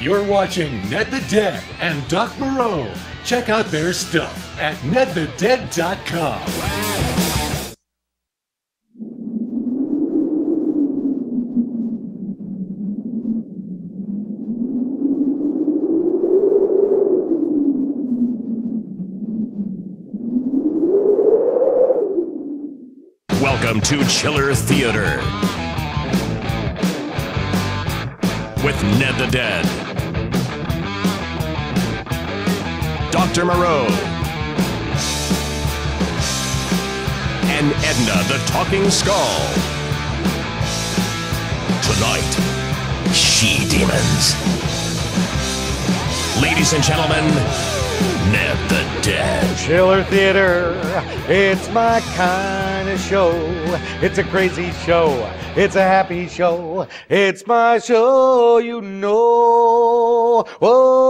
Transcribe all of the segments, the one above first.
You're watching Ned the Dead and Doc Moreau. Check out their stuff at nedthedead.com. Welcome to Chiller Theater with Ned the Dead, Dr. Moreau, and Edna the Talking Skull. Tonight, she-demons. Ladies and gentlemen, Ned the Dead. Chiller Theater, it's my kind of show. It's a crazy show. It's a happy show. It's my show, you know. Oh,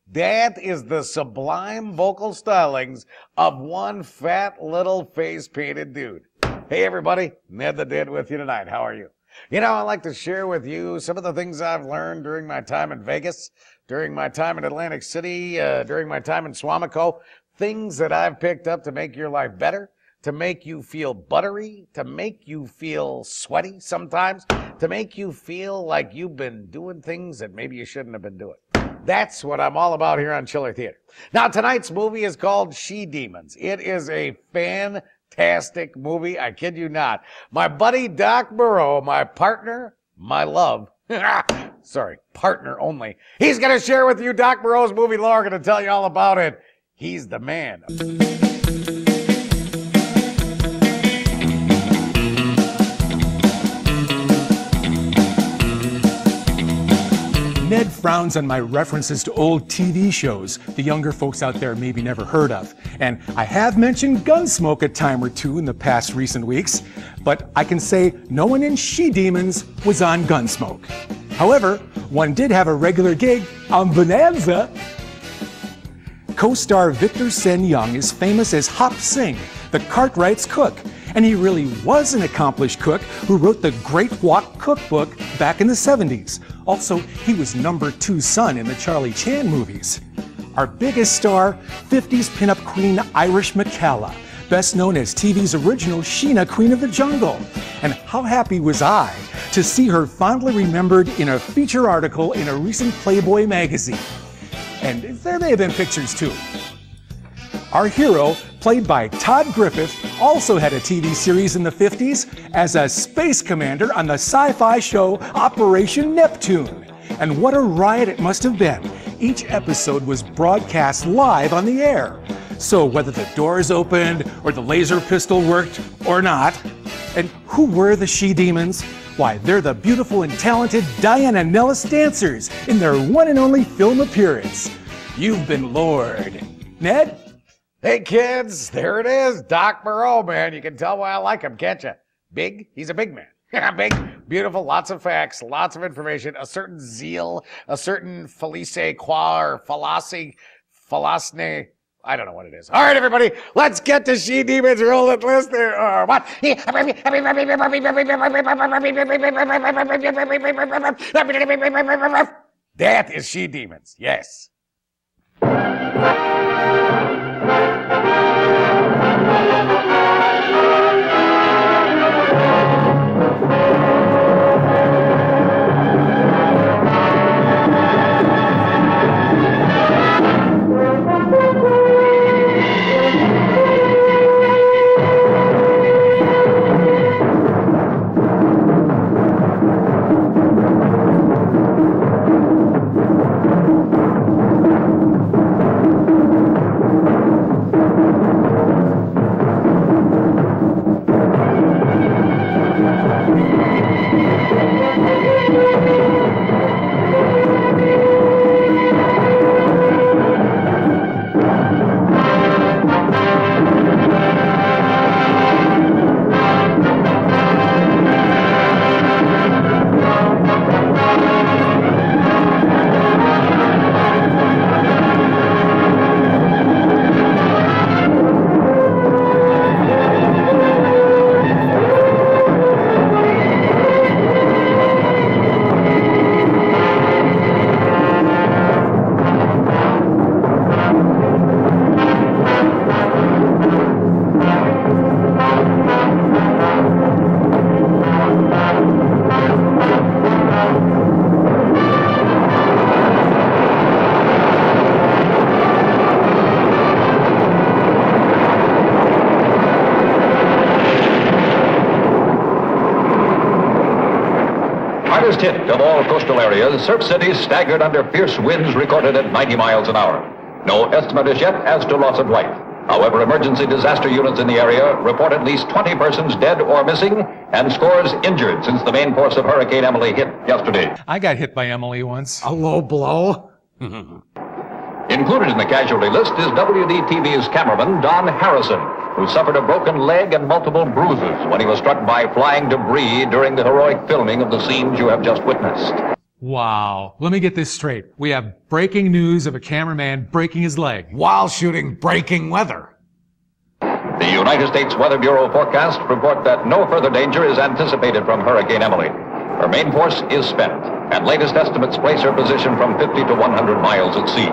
that is the sublime vocal stylings of one fat little face-painted dude. Hey everybody, Ned the Dead with you tonight. How are you? You know, I like to share with you some of the things I've learned during my time in Vegas, during my time in Atlantic City, during my time in Swamico. Things that I've picked up to make your life better, to make you feel buttery, to make you feel sweaty sometimes, to make you feel like you've been doing things that maybe you shouldn't have been doing. That's what I'm all about here on Chiller Theater. Now, tonight's movie is called She-Demons. It is a fantastic movie, I kid you not. My buddy Doc Moreau, my partner, my love, sorry, partner only. He's going to share with you Doc Moreau's movie lore, going to tell you all about it. He's the man. Ned frowns on my references to old TV shows the younger folks out there maybe never heard of. And I have mentioned Gunsmoke a time or two in the past recent weeks, but I can say no one in She-Demons was on Gunsmoke. However, one did have a regular gig on Bonanza. Co-star Victor Sen Young is famous as Hop Sing, the Cartwright's cook. And he really was an accomplished cook who wrote the Great Wok Cookbook back in the 70s. Also, he was #2 son in the Charlie Chan movies. Our biggest star, 50s pinup queen Irish McCalla, best known as TV's original Sheena, Queen of the Jungle. And how happy was I to see her fondly remembered in a feature article in a recent Playboy magazine. And there may have been pictures too. Our hero, played by Todd Griffith, also had a TV series in the 50s as a space commander on the sci-fi show Operation Neptune. And what a riot it must have been. Each episode was broadcast live on the air. So whether the doors opened or the laser pistol worked or not. And who were the She-Demons? Why, they're the beautiful and talented Diana Nellis dancers in their one and only film appearance. You've been lured. Ned? Hey kids, there it is, Doc Moreau, man. You can tell why I like him, can't you? Big, he's a big man. Big, beautiful, lots of facts, lots of information, a certain zeal, a certain felice qua or fallacy, falasne. I don't know what it is. All right, everybody, let's get to She-Demons. Roll it, list there. Or what? That is She-Demons, yes. first hit of all coastal areas, Surf City staggered under fierce winds recorded at 90 miles an hour. No estimate as yet as to loss of life. However, emergency disaster units in the area report at least 20 persons dead or missing and scores injured since the main force of Hurricane Emily hit yesterday. I got hit by Emily once. A low blow? Included in the casualty list is WDTV's cameraman, Don Harrison, who suffered a broken leg and multiple bruises when he was struck by flying debris during the heroic filming of the scenes you have just witnessed. Wow. Let me get this straight. We have breaking news of a cameraman breaking his leg While shooting breaking weather. The United States Weather Bureau forecasts report that no further danger is anticipated from Hurricane Emily. Her main force is spent, and latest estimates place her position from 50 to 100 miles at sea.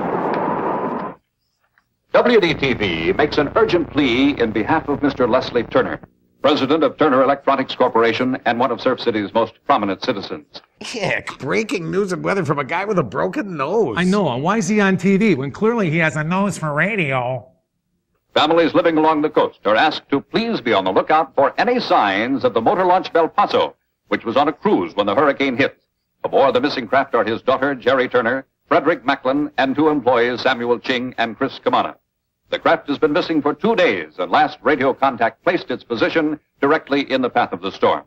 WDTV makes an urgent plea in behalf of Mr. Leslie Turner, president of Turner Electronics Corporation and one of Surf City's most prominent citizens. Heck, breaking news and weather from a guy with a broken nose. I know. And why is he on TV when clearly he has a nose for radio? Families living along the coast are asked to please be on the lookout for any signs of the motor launch Belpaso, which was on a cruise when the hurricane hit. Aboard the missing craft are his daughter, Jerrie Turner, Frederick Maklin, and 2 employees, Samuel Ching and Chris Kamana. The craft has been missing for 2 days, and last radio contact placed its position directly in the path of the storm.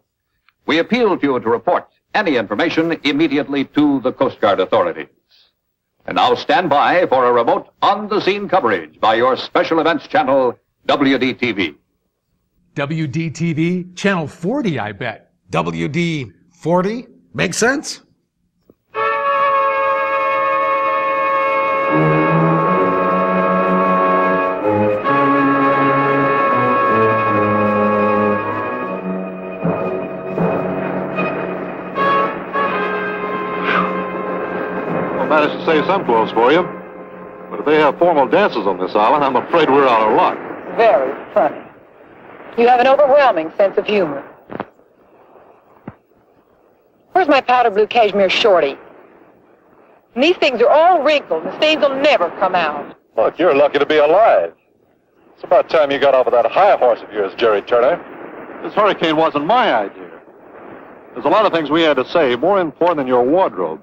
We appeal to you to report any information immediately to the Coast Guard authorities. And now stand by for a remote on-the-scene coverage by your special events channel, WDTV. WDTV? Channel 40, I bet. WD-40? Makes sense? Managed to save some clothes for you. But if they have formal dances on this island, I'm afraid we're out of luck. Very funny. You have an overwhelming sense of humor. Where's my powder blue cashmere shorty? And these things are all wrinkled, and the stains will never come out. Look, you're lucky to be alive. It's about time you got off of that high horse of yours, Jerrie Turner. This hurricane wasn't my idea. There's a lot of things we had to say, more important than your wardrobe.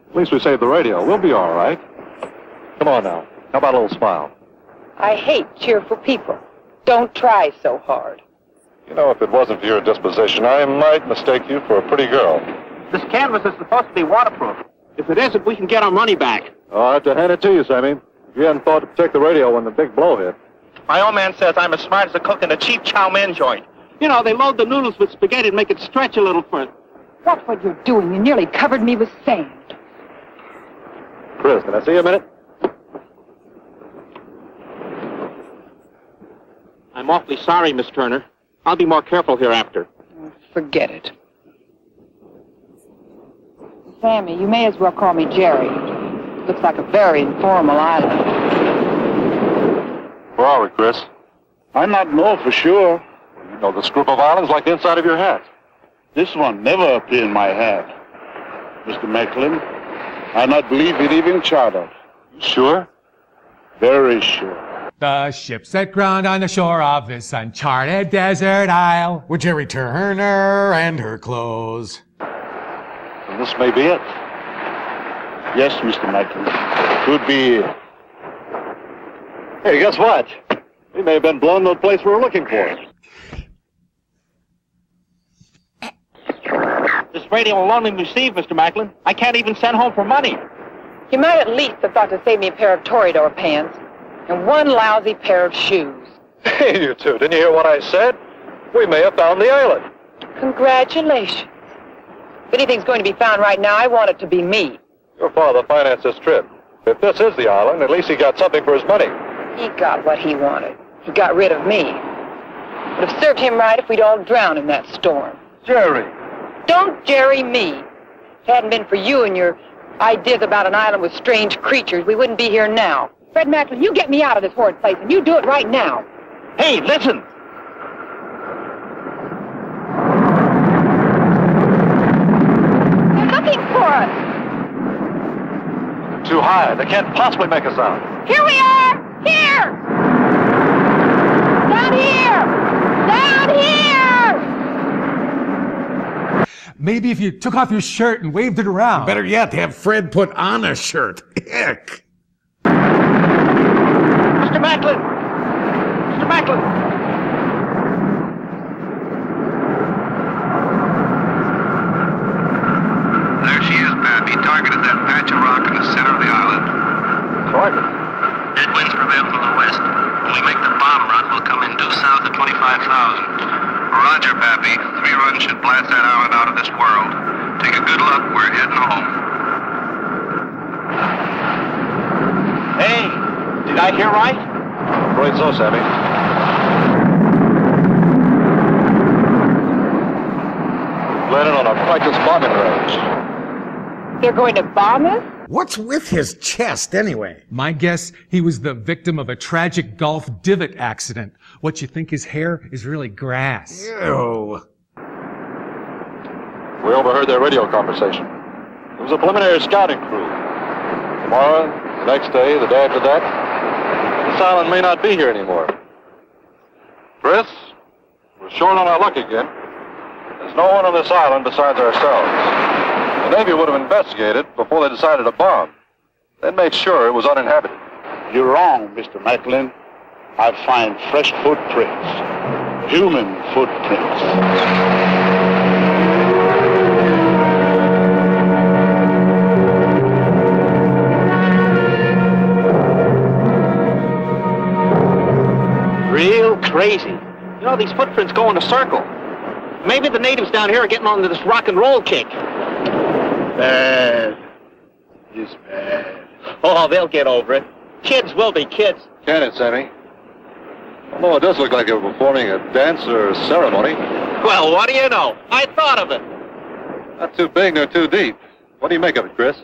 At least we saved the radio. We'll be all right. Come on now. How about a little smile? I hate cheerful people. Don't try so hard. You know, if it wasn't for your disposition, I might mistake you for a pretty girl. This canvas is supposed to be waterproof. If it isn't, we can get our money back. I'll have to hand it to you, Sammy. You hadn't thought to protect the radio when the big blow hit. My old man says I'm as smart as a cook in a cheap chow mein joint. You know, they load the noodles with spaghetti and make it stretch a little for... Watch what you're doing. You nearly covered me with sand. Chris, can I see you a minute? I'm awfully sorry, Miss Turner. I'll be more careful hereafter. Forget it. Sammy, you may as well call me Jerry. Looks like a very informal island. Where are we, Chris? I not know for sure. You know this group of islands like the inside of your hat. This one never appear in my hat. Mr. Maklin, I not believe it even chartered. Sure? Very sure. The ship's at ground on the shore of this uncharted desert isle. With Jerrie Turner and her clothes. And this may be it. Yes, Mr. Maklin. Could be it. Hey, guess what? We may have been blown to the place we were looking for. This radio will only receive, Mr. Maklin. I can't even send home for money. You might at least have thought to save me a pair of Toreador pants and one lousy pair of shoes. Hey, you two, didn't you hear what I said? We may have found the island. Congratulations. If anything's going to be found right now, I want it to be me. Your father financed this trip. If this is the island, at least he got something for his money. He got what he wanted. He got rid of me. Would have served him right if we'd all drowned in that storm. Jerry. Don't Jerry me. If it hadn't been for you and your ideas about an island with strange creatures, we wouldn't be here now. Fred Maklin, you get me out of this horrid place, and you do it right now. Hey, listen! They're looking for us. Too high. They can't possibly make a sound. Here we are! Here! Down here! Down here! Maybe if you took off your shirt and waved it around. Better yet, have Fred put on a shirt. Heck. Mr. Maklin! Mr. Maklin! There she is, Pappy. Targeted that patch of rock in the center of the island. Target? Dead winds prevail from the west. When we make the bomb run, we'll come in due south of 25,000. Roger, Pappy. 3 runs should blast that island out of this world. Take a good look. We're heading home. Hey, did I hear right? Afraid so, Sammy. Landed on a practice bombing range. They're going to bomb us? What's with his chest, anyway? My guess, he was the victim of a tragic golf divot accident. What you think his hair is really grass. Ew. We overheard their radio conversation. It was a preliminary scouting crew. Tomorrow, the next day, the day after that, this island may not be here anymore. Chris, we're short on our luck again. There's no one on this island besides ourselves. The Navy would have investigated before they decided to bomb. They'd made sure it was uninhabited. You're wrong, Mr. Maklin. I find fresh footprints. Human footprints. Real crazy. You know, these footprints go in a circle. Maybe the natives down here are getting onto this rock and roll kick. Bad. It's bad. Oh, they'll get over it. Kids will be kids. Can it, Sammy? Although it does look like they were performing a dance or a ceremony. Well, what do you know? I thought of it. Not too big nor too deep. What do you make of it, Chris?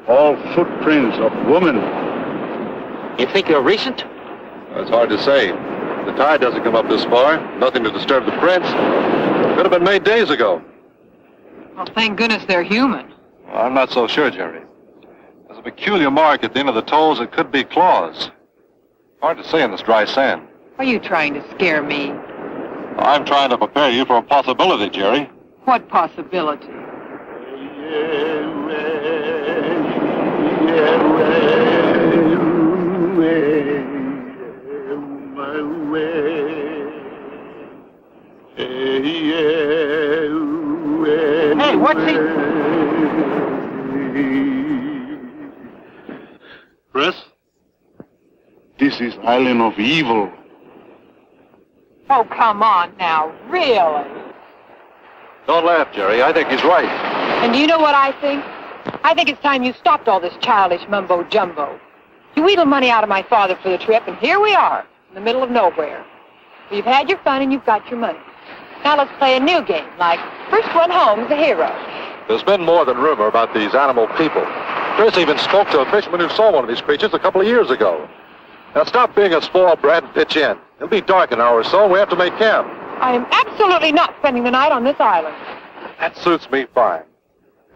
All footprints of women. You think they're recent? It's hard to say. The tide doesn't come up this far. Nothing to disturb the prints. Could have been made days ago. Well, thank goodness they're human. Well, I'm not so sure, Jerry. There's a peculiar mark at the end of the toes that could be claws. Hard to say in this dry sand. Are you trying to scare me? I'm trying to prepare you for a possibility, Jerry. What possibility? Hey, what's he... Chris, this is island of evil. Oh, come on now, really? Don't laugh, Jerry. I think he's right. And do you know what I think? I think it's time you stopped all this childish mumbo-jumbo. You wheedled money out of my father for the trip, and here we are, in the middle of nowhere. You've had your fun and you've got your money. Now let's play a new game, like first one home is a hero. There's been more than rumor about these animal people. Chris even spoke to a fisherman who saw one of these creatures a couple of years ago. Now stop being a spoiled brat and pitch in. It'll be dark in an hour or so, and we have to make camp. I am absolutely not spending the night on this island. That suits me fine.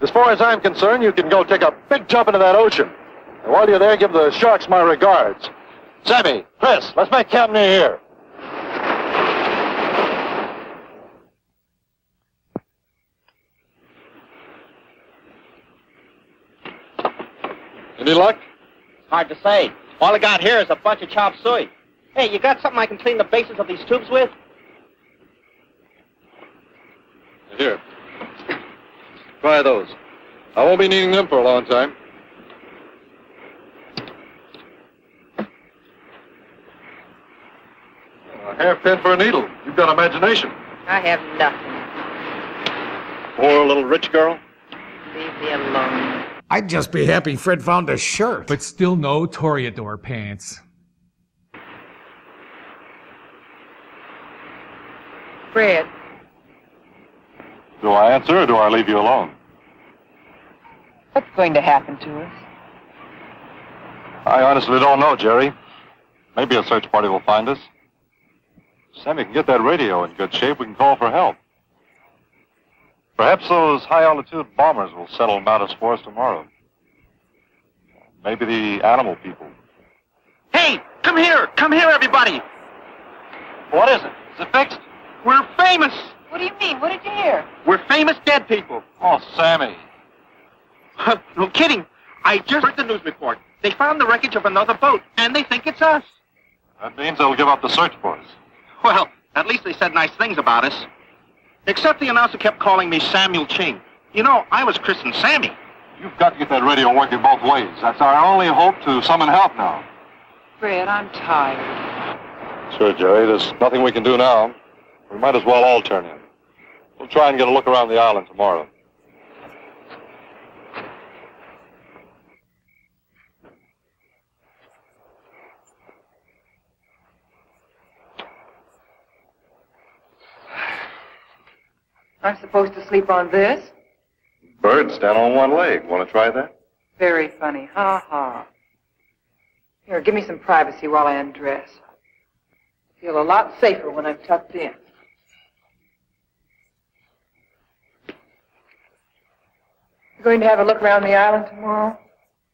As far as I'm concerned, you can go take a big jump into that ocean. And while you're there, give the sharks my regards. Sammy, Chris, let's make camp near here. Any luck? Hard to say. All I got here is a bunch of chop suey. Hey, you got something I can clean the bases of these tubes with? Here. Try those. I won't be needing them for a long time. A hairpin for a needle. You've got imagination. I have nothing. Poor little rich girl. Leave me alone. I'd just be happy Fred found a shirt. But still no Toreador pants. Fred. Do I answer or do I leave you alone? What's going to happen to us? I honestly don't know, Jerry. Maybe a search party will find us. Sammy can get that radio in good shape. We can call for help. Perhaps those high-altitude bombers will settle Mount for us tomorrow. Maybe the animal people. Hey, come here, everybody. What is it? Is it fixed? We're famous. What do you mean? What did you hear? We're famous dead people. Oh, Sammy. No kidding. I just heard the news report. They found the wreckage of another boat, and they think it's us. That means they'll give up the search for us. Well, at least they said nice things about us. Except the announcer kept calling me Samuel Ching. You know, I was christened Sammy. You've got to get that radio working both ways. That's our only hope to summon help now. Fred, I'm tired. Sure, Jerry. There's nothing we can do now. We might as well all turn in. We'll try and get a look around the island tomorrow. I'm supposed to sleep on this? Birds stand on one leg. Want to try that? Very funny. Ha ha. Here, give me some privacy while I undress. I feel a lot safer when I'm tucked in. You going to have a look around the island tomorrow?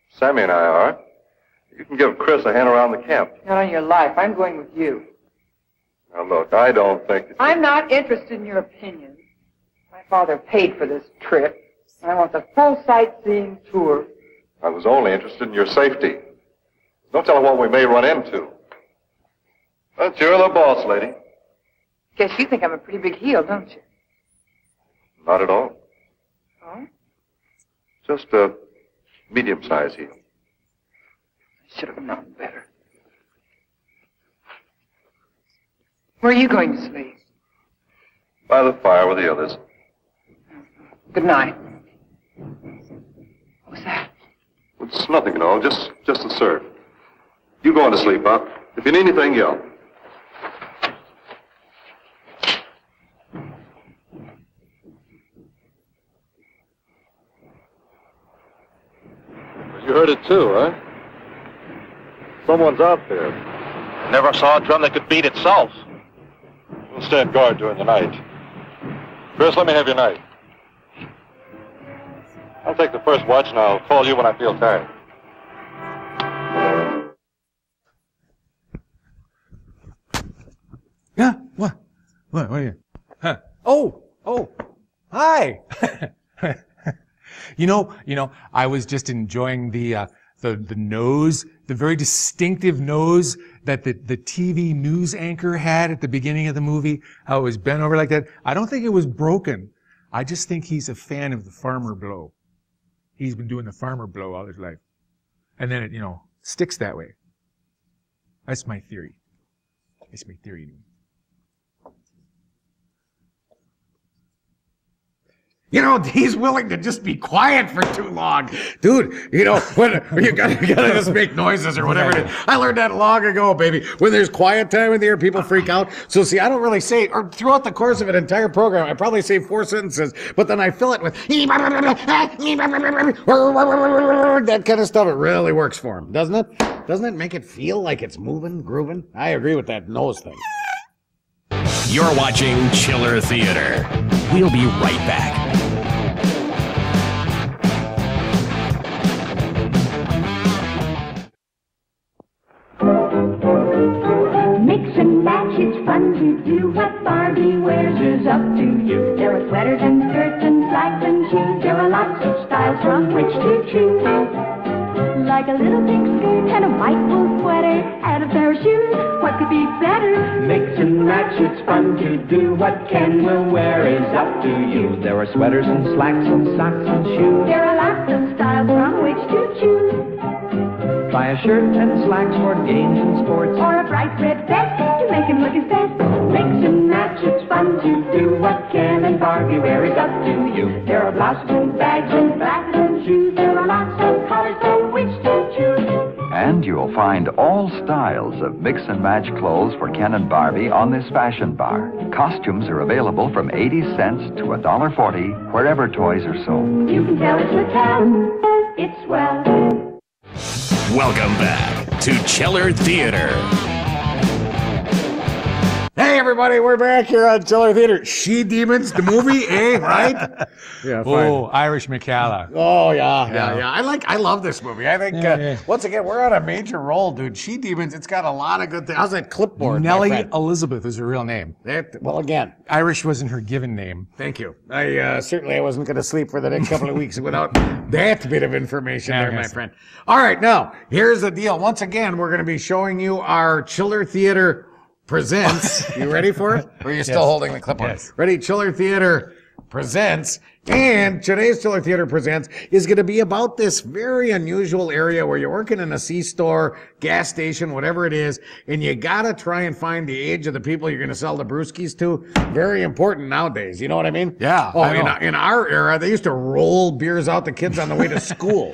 Sammy and I are. You can give Chris a hand around the camp. Not on your life. I'm going with you. Now, look, I don't think... I'm not interested in your opinion. My father paid for this trip. I want the full sightseeing tour. I was only interested in your safety. Don't tell her what we may run into. But you're the boss, lady. Guess you think I'm a pretty big heel, don't you? Not at all. Oh? Just a medium-sized heel. I should have known better. Where are you going to sleep? By the fire with the others. Good night. What was that? It's nothing at all, just a serve. You go on to sleep, huh? If you need anything, yell. You heard it too, huh? Someone's out there. Never saw a drum that could beat itself. We'll stand guard during the night. Chris, let me have your knife. I'll take the first watch and I'll call you when I feel tired. Yeah, what are you? Huh. Oh, hi. You know, I was just enjoying the nose, the very distinctive nose that the TV news anchor had at the beginning of the movie, how it was bent over like that. I don't think it was broken. I just think he's a fan of the farmer blow. He's been doing the farmer blow all his life. And then it, sticks that way. That's my theory. That's my theory. He's willing to just be quiet for too long. Dude, when you gotta just make noises or whatever it is. I learned that long ago, baby. When there's quiet time in the air, people freak out. So see, I don't really say, or throughout the course of an entire program, I probably say 4 sentences, but then I fill it with that kind of stuff. It really works for him, doesn't it? Doesn't it make it feel like it's moving, grooving? I agree with that nose thing. You're watching Chiller Theater. We'll be right back. Mix and match, it's fun to do. What Barbie wears is up to you. There are sweaters and skirts and slacks and shoes. There are lots of styles from which to choose. Like a little pink skirt and a white wool sweater and a pair of shoes. What could be better? Mix and match, it's fun to do. What Ken will wear is up to you. There are sweaters and slacks and socks and shoes. There are lots of styles from which to choose. Buy a shirt and slacks for games and sports. Or a bright red vest to make him look his best. Mix and match, it's fun to do. What Ken and Barbie wear is up to you. There are blouses and bags and bags and shoes. There are lots of colors from which to choose. And you'll find all styles of mix and match clothes for Ken and Barbie on this fashion bar. Costumes are available from 80 cents to $1.40 wherever toys are sold. You can tell it's Mattel. It's swell. Welcome back to Chiller Theater. Hey, everybody, we're back here on Chiller Theater. She-Demons, the movie, eh? Right? Yeah, fine. Irish McCalla. Oh, yeah. I love this movie. I think, once again, we're on a major roll, dude. She-Demons, it's got a lot of good things. How's that clipboard? Nellie Elizabeth is her real name. Well, again. Irish wasn't her given name. Thank you. I wasn't going to sleep for the next couple of weeks without that bit of information there, my friend. All right, now, here's the deal. Once again, we're going to be showing you our Chiller Theater Presents. You ready for it? Or are you still holding the clipboard? Yes. Ready? Chiller Theater Presents. And today's Chiller Theater Presents is going to be about this very unusual area where you're working in a C-store, gas station, whatever it is, and you got to try and find the age of the people you're going to sell the brewskis to. Very important nowadays. You know what I mean? Yeah. Oh, in our era, they used to roll beers out to kids on the way to school.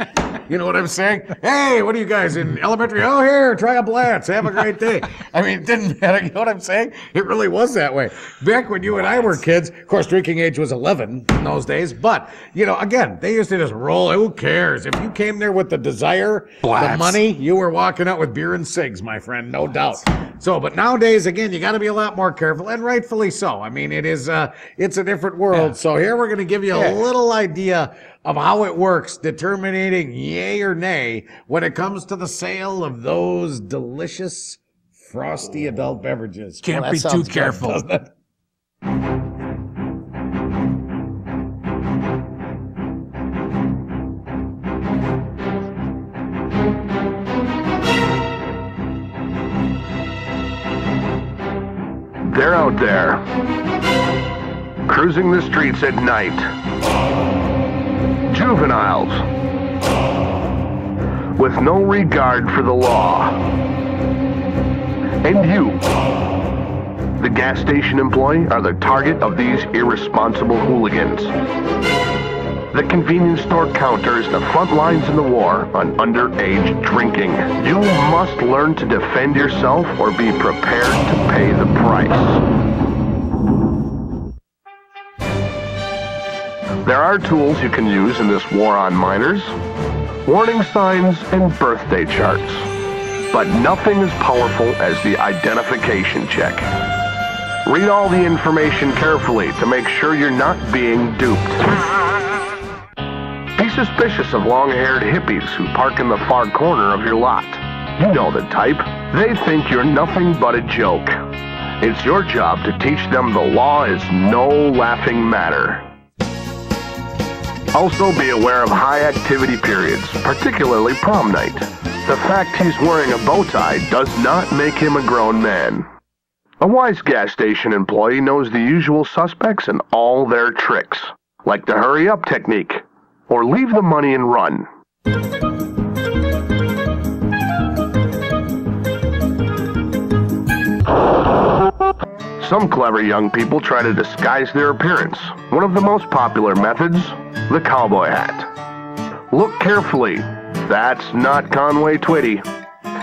You know what I'm saying? Hey, what are you guys in elementary? Oh, here, try a Blatz. Have a great day. I mean, it didn't matter. You know what I'm saying? It really was that way. Back when you and I were kids, of course, drinking age was 11 in those days. But, you know, again, they used to just roll. Who cares? If you came there with the desire, the money, you were walking out with beer and cigs, my friend, no doubt. So, but nowadays, again, you got to be a lot more careful, and rightfully so. I mean, it's a different world. Yeah. So here we're going to give you a little idea of how it works, determining yay or nay when it comes to the sale of those delicious, frosty adult beverages. Can't be too careful. Doesn't it? They're out there, cruising the streets at night. Juveniles, with no regard for the law. And you, the gas station employee, are the target of these irresponsible hooligans. The convenience store counter is the front lines in the war on underage drinking. You must learn to defend yourself or be prepared to pay the price. There are tools you can use in this war on minors. Warning signs and birthday charts. But nothing as powerful as the identification check. Read all the information carefully to make sure you're not being duped. Be suspicious of long-haired hippies who park in the far corner of your lot. You know the type. They think you're nothing but a joke. It's your job to teach them the law is no laughing matter. Also be aware of high activity periods, particularly prom night. The fact he's wearing a bow tie does not make him a grown man. A wise gas station employee knows the usual suspects and all their tricks, like the hurry up technique, or leave the money and run. Some clever young people try to disguise their appearance. One of the most popular methods, the cowboy hat. Look carefully. That's not Conway Twitty.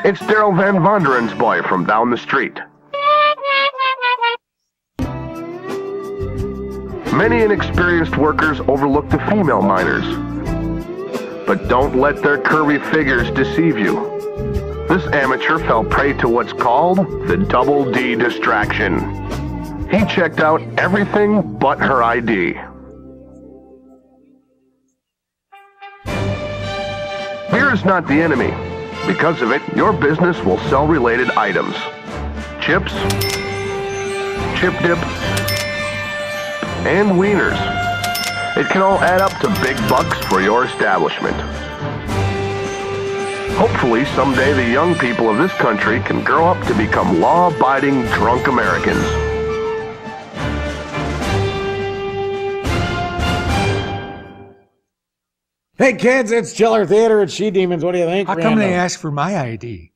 It's Daryl Van Vonderen's boy from down the street. Many inexperienced workers overlook the female miners. But don't let their curvy figures deceive you. This amateur fell prey to what's called the double D distraction. He checked out everything but her ID. Beer is not the enemy. Because of it, your business will sell related items. Chips, chip dip, and wieners. It can all add up to big bucks for your establishment. Hopefully, someday the young people of this country can grow up to become law-abiding drunk Americans. Hey kids, it's Chiller Theater at She-Demons. What do you think? How come they ask for my ID?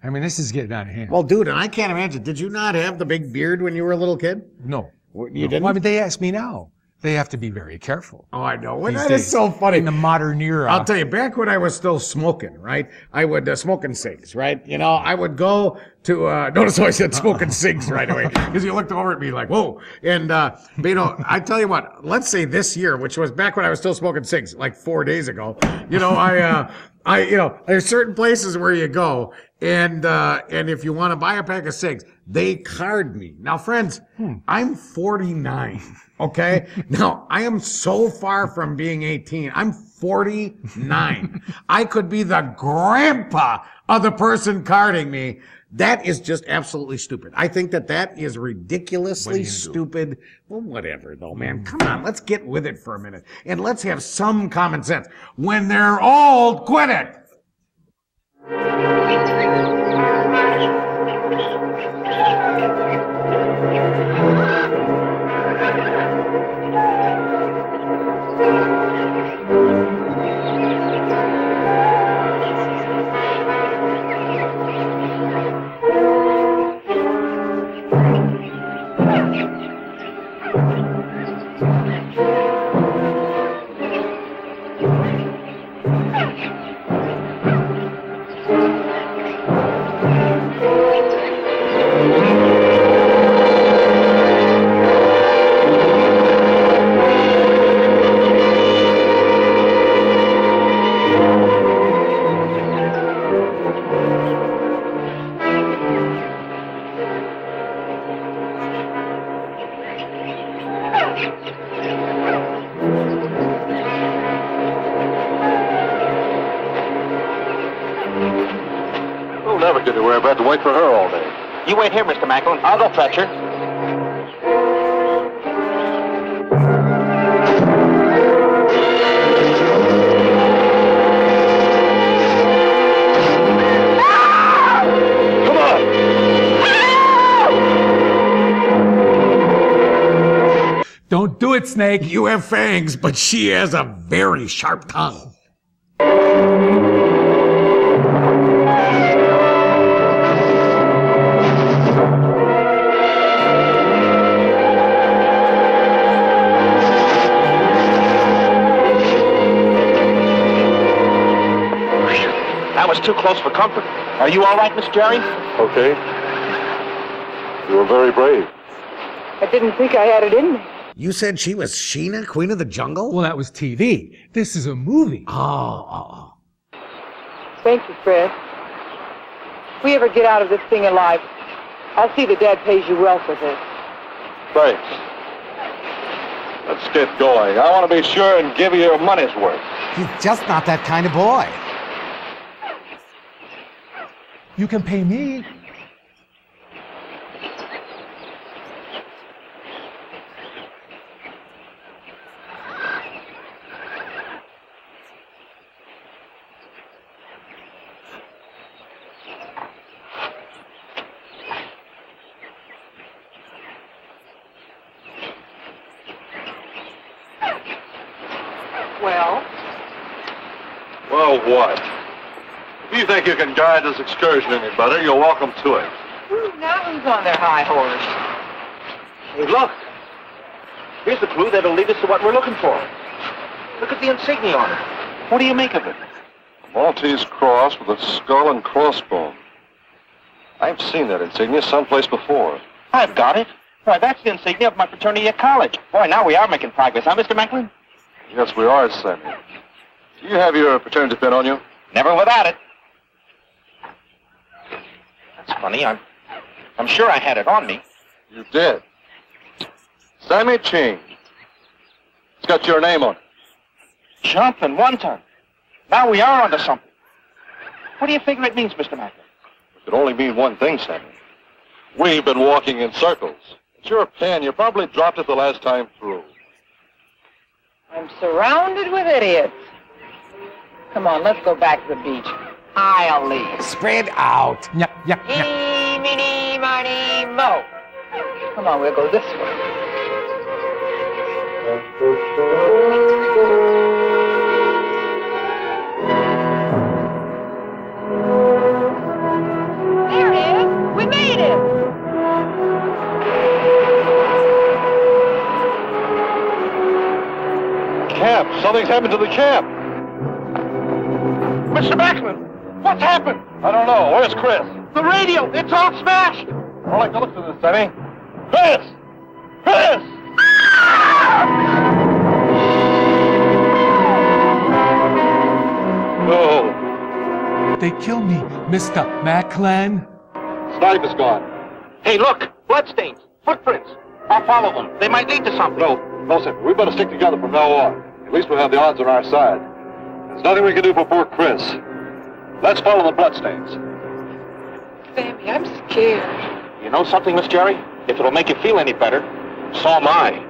I mean, this is getting out of hand. Well, dude, and I can't imagine. Did you not have the big beard when you were a little kid? No. You didn't? Well, I mean, they ask me now. They have to be very careful. Oh, I know. Well, that is so funny. In the modern era. I'll tell you, back when I was still smoking, right? I would, smoking cigs, right? You know, I would go to, notice how I said smoking cigs right away, because you looked over at me like, whoa. And, but, you know, I tell you what, let's say this year, which was back when I was still smoking cigs, like 4 days ago, you know, There's certain places where you go, and if you want to buy a pack of cigs, they card me. Now, friends, I'm 49. Okay, now I am so far from being 18. I'm 49. I could be the grandpa of the person carding me. That is just absolutely stupid. I think that is ridiculously stupid. Well, whatever, though, man. Come on, let's get with it for a minute. And let's have some common sense. When they're old, quit it! We'll never get anywhere. We'll have to wait for her all day. You wait here, Mr. Maklin. I'll go fetch her. Come on! Don't do it, Snake. You have fangs, but she has a very sharp tongue. That was too close for comfort. Are you all right, Miss Jerry? Okay. You were very brave. I didn't think I had it in me. You said she was Sheena, Queen of the Jungle? Well, that was TV. This is a movie. Oh. Thank you, Fred. If we ever get out of this thing alive, I'll see that Dad pays you well for this. Thanks. Let's get going. I want to be sure and give you your money's worth. He's just not that kind of boy. You can pay me. Well? Well, what? If you think you can guide this excursion any better, you're welcome to it. Now who's on their high horse? Hey, look. Here's the clue that'll lead us to what we're looking for. Look at the insignia on it. What do you make of it? A Maltese cross with a skull and crossbone. I've seen that insignia someplace before. I've got it. Why, that's the insignia of my fraternity at college. Boy, now we are making progress, huh, Mr. Maklin? Yes, we are, Sammy. Do you have your fraternity pin on you? Never without it. That's funny. I'm sure I had it on me. You did. Sammy Ching. It's got your name on it. Jumping one ton. Now we are onto something. What do you figure it means, Mr. Maklin? It could only mean one thing, Sammy. We've been walking in circles. It's your pen. You probably dropped it the last time through. I'm surrounded with idiots. Come on, let's go back to the beach. I'll lead. Spread out. Yep. Eeny, meeny, mo. Come on, we'll go this way. There it is. We made it. Camp. Something's happened to the camp. Mr. Maklin, what's happened? I don't know. Where's Chris? The radio. It's all smashed. I don't like the looks of this, Sammy. Chris! Chris! Oh, did they kill me, Mr. Maklin? Snipe is gone. Hey, look! Bloodstains! Footprints! I'll follow them. They might lead to something. No, sir. We better stick together from now on. At least we'll have the odds on our side. There's nothing we can do for poor Chris. Let's follow the bloodstains. Sammy, I'm scared. You know something, Miss Jerry? If it'll make you feel any better, so am I.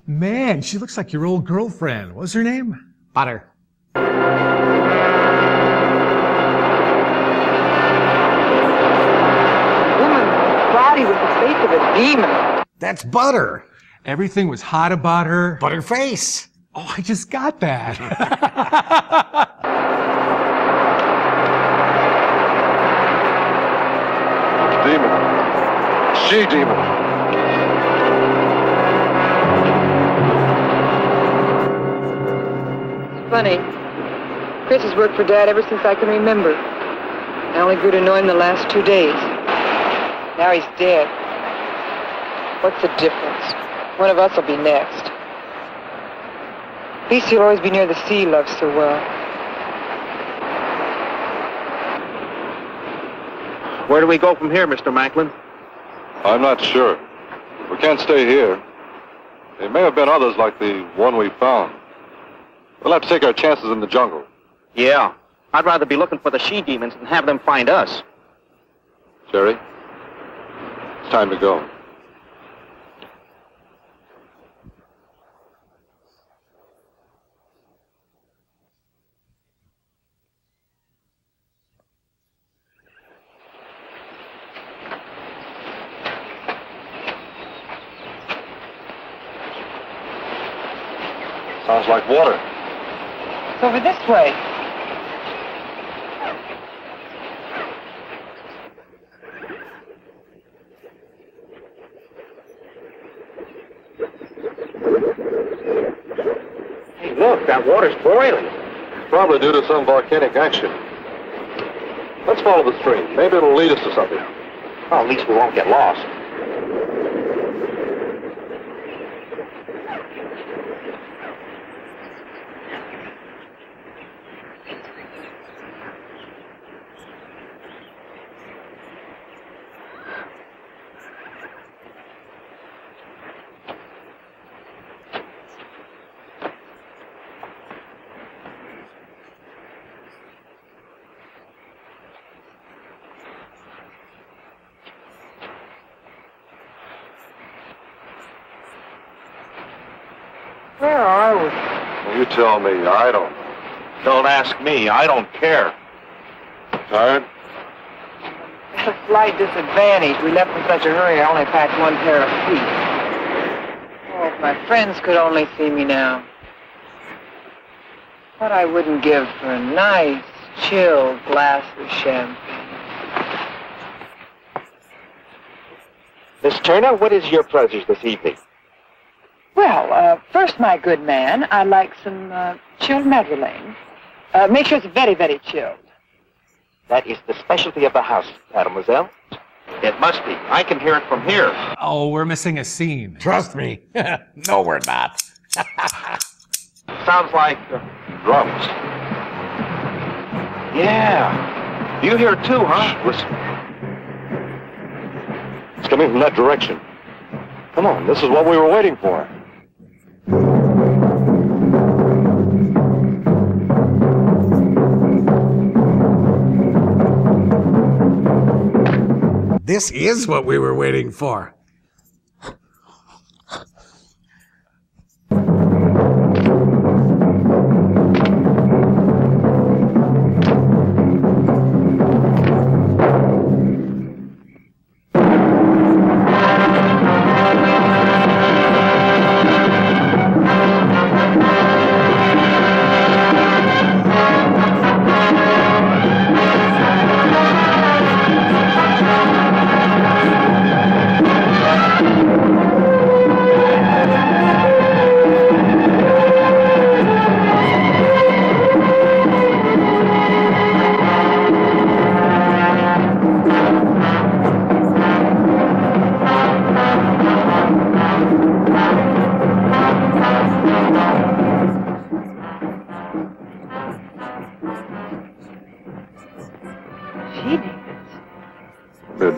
Man, she looks like your old girlfriend. What's her name? Butter. Woman's body with the face of a demon. That's Butter. Everything was hot about her. Butterface. Oh, I just got that. Demon. She-demon. Funny. Chris has worked for Dad ever since I can remember. I only grew to know him the last 2 days. Now he's dead. What's the difference? One of us will be next. At least he'll always be near the sea he loves so well. Where do we go from here, Mr. Maklin? I'm not sure. We can't stay here. There may have been others like the one we found. We'll have to take our chances in the jungle. Yeah. I'd rather be looking for the she-demons than have them find us. Jerry, it's time to go. Sounds like water. It's over this way. Hey, look, that water's boiling. Probably due to some volcanic action. Let's follow the stream. Maybe it'll lead us to something. Well, at least we won't get lost. Where are we? Well, you tell me. I don't know. Don't ask me. I don't care. Tired? At a slight disadvantage. We left in such a hurry, I only packed one pair of feet. Oh, if my friends could only see me now. What I wouldn't give for a nice, chilled glass of champagne. Miss Turner, what is your pleasures this evening? Well, first, my good man, I'd like some chilled madeleine. Make sure it's very, very chilled. That is the specialty of the house, mademoiselle. It must be. I can hear it from here. Oh, we're missing a scene. Trust me. No, we're not. Sounds like drums. Yeah. You hear it too, huh? Listen. It's coming from that direction. Come on, this is what we were waiting for. This is what we were waiting for.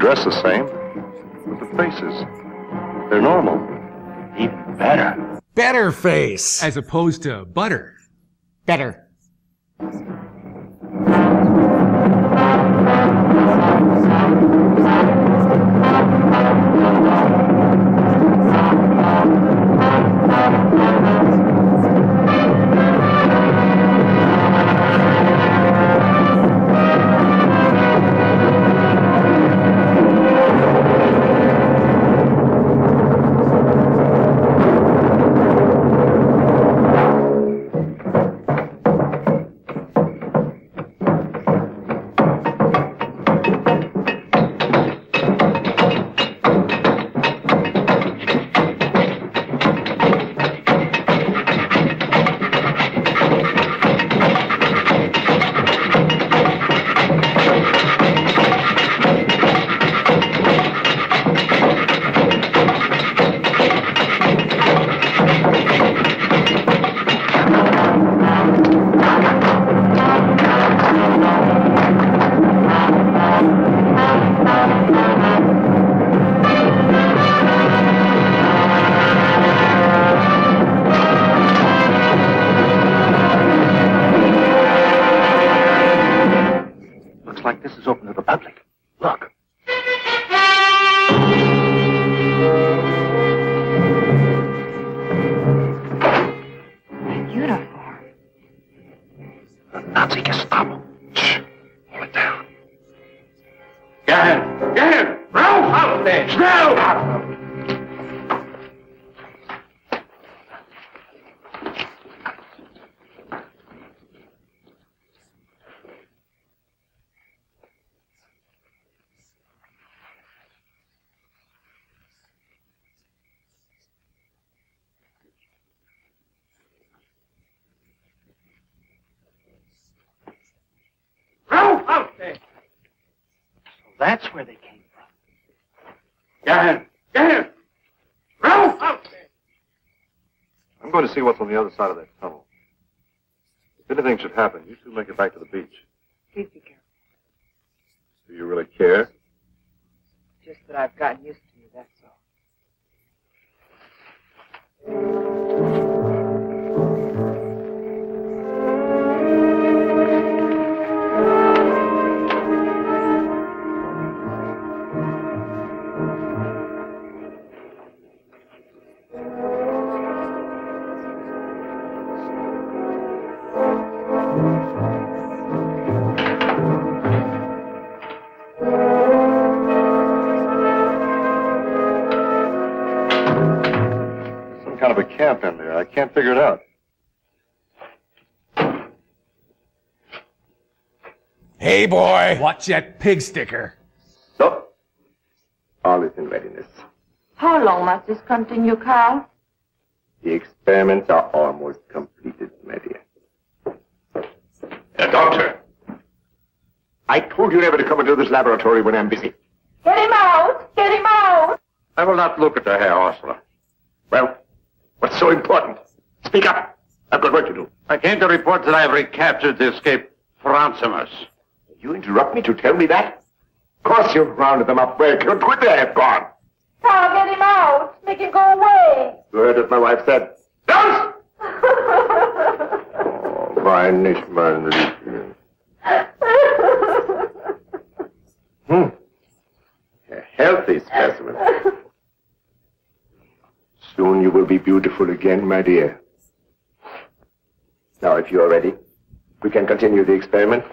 dress the same, but the faces, they're normal. Even better. Better face. As opposed to butter. Better. That's where they came from. Get in! Ralph! Out there! I'm going to see what's on the other side of that tunnel. If anything should happen, you two make it back to the beach. Please be careful. Do you really care? Just that I've gotten used to you, that's all. Camp in there. I can't figure it out. Hey, boy. Watch that pig sticker. So, all is in readiness. How long must this continue, Carl? The experiments are almost completed, my dear. Doctor, I told you never to come into this laboratory when I'm busy. Get him out! Get him out! I will not look at the Herr Osler. Well, what's so important? Speak up. I've got work to do. I came to report that I have recaptured the escaped ransomers. You interrupt me to tell me that? Of course you've rounded them up. Where could they have gone? Carl, get him out! Make him go away! You heard what my wife said. Don't! Oh, why nicht mein Liebling? A healthy specimen. Soon you will be beautiful again, my dear. Now, if you are ready, we can continue the experiment.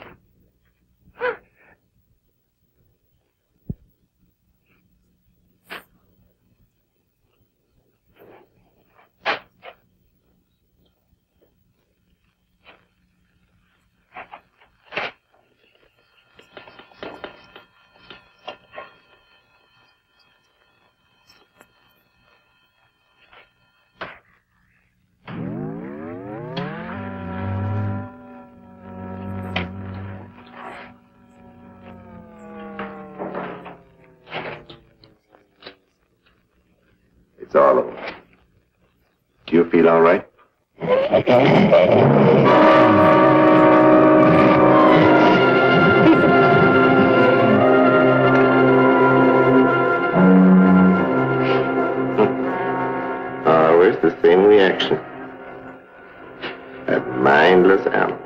It's all over. Do you feel all right? just the same reaction. A mindless animal.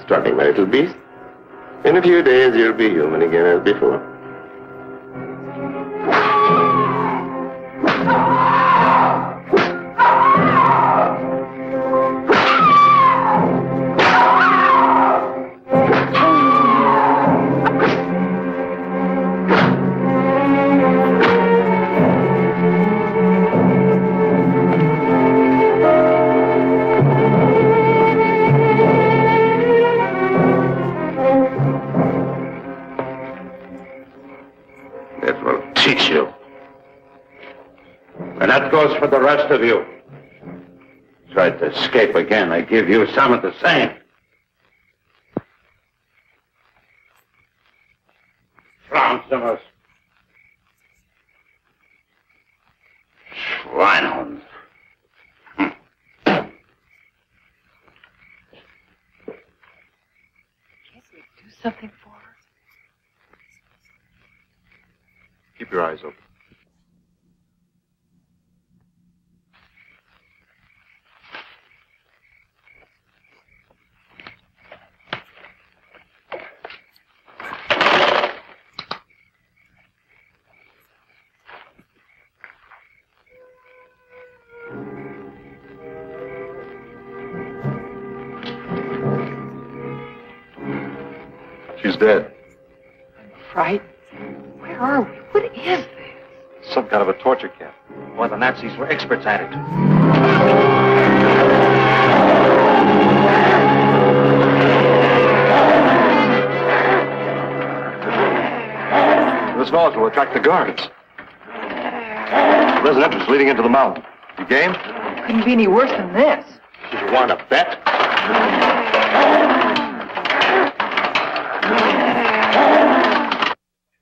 Strutting, my little beast. In a few days, you'll be human again as before. Goes for the rest of you. Tried to escape again, I give you some of the same. Fransumers. Schweinhund. Can't we do something for her? Keep your eyes open. She's dead. I'm frightened. Where are we? What is this? Some kind of a torture camp. Boy, the Nazis were experts at it. This noise will attract the guards. There's an entrance leading into the mountain. You game? Couldn't be any worse than this. You want to bet?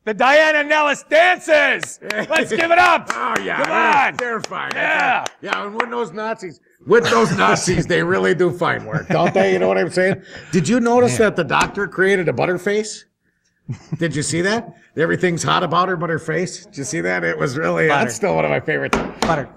The Diana Nellis dances! Let's give it up! Oh, yeah. Come on! They're fine. Yeah. Yeah, and with those Nazis, they really do fine work, don't they? You know what I'm saying? Did you notice that the doctor created a butterface? Did you see that? Everything's hot about her but her face. Did you see that? It was really, that's still one of my favorite.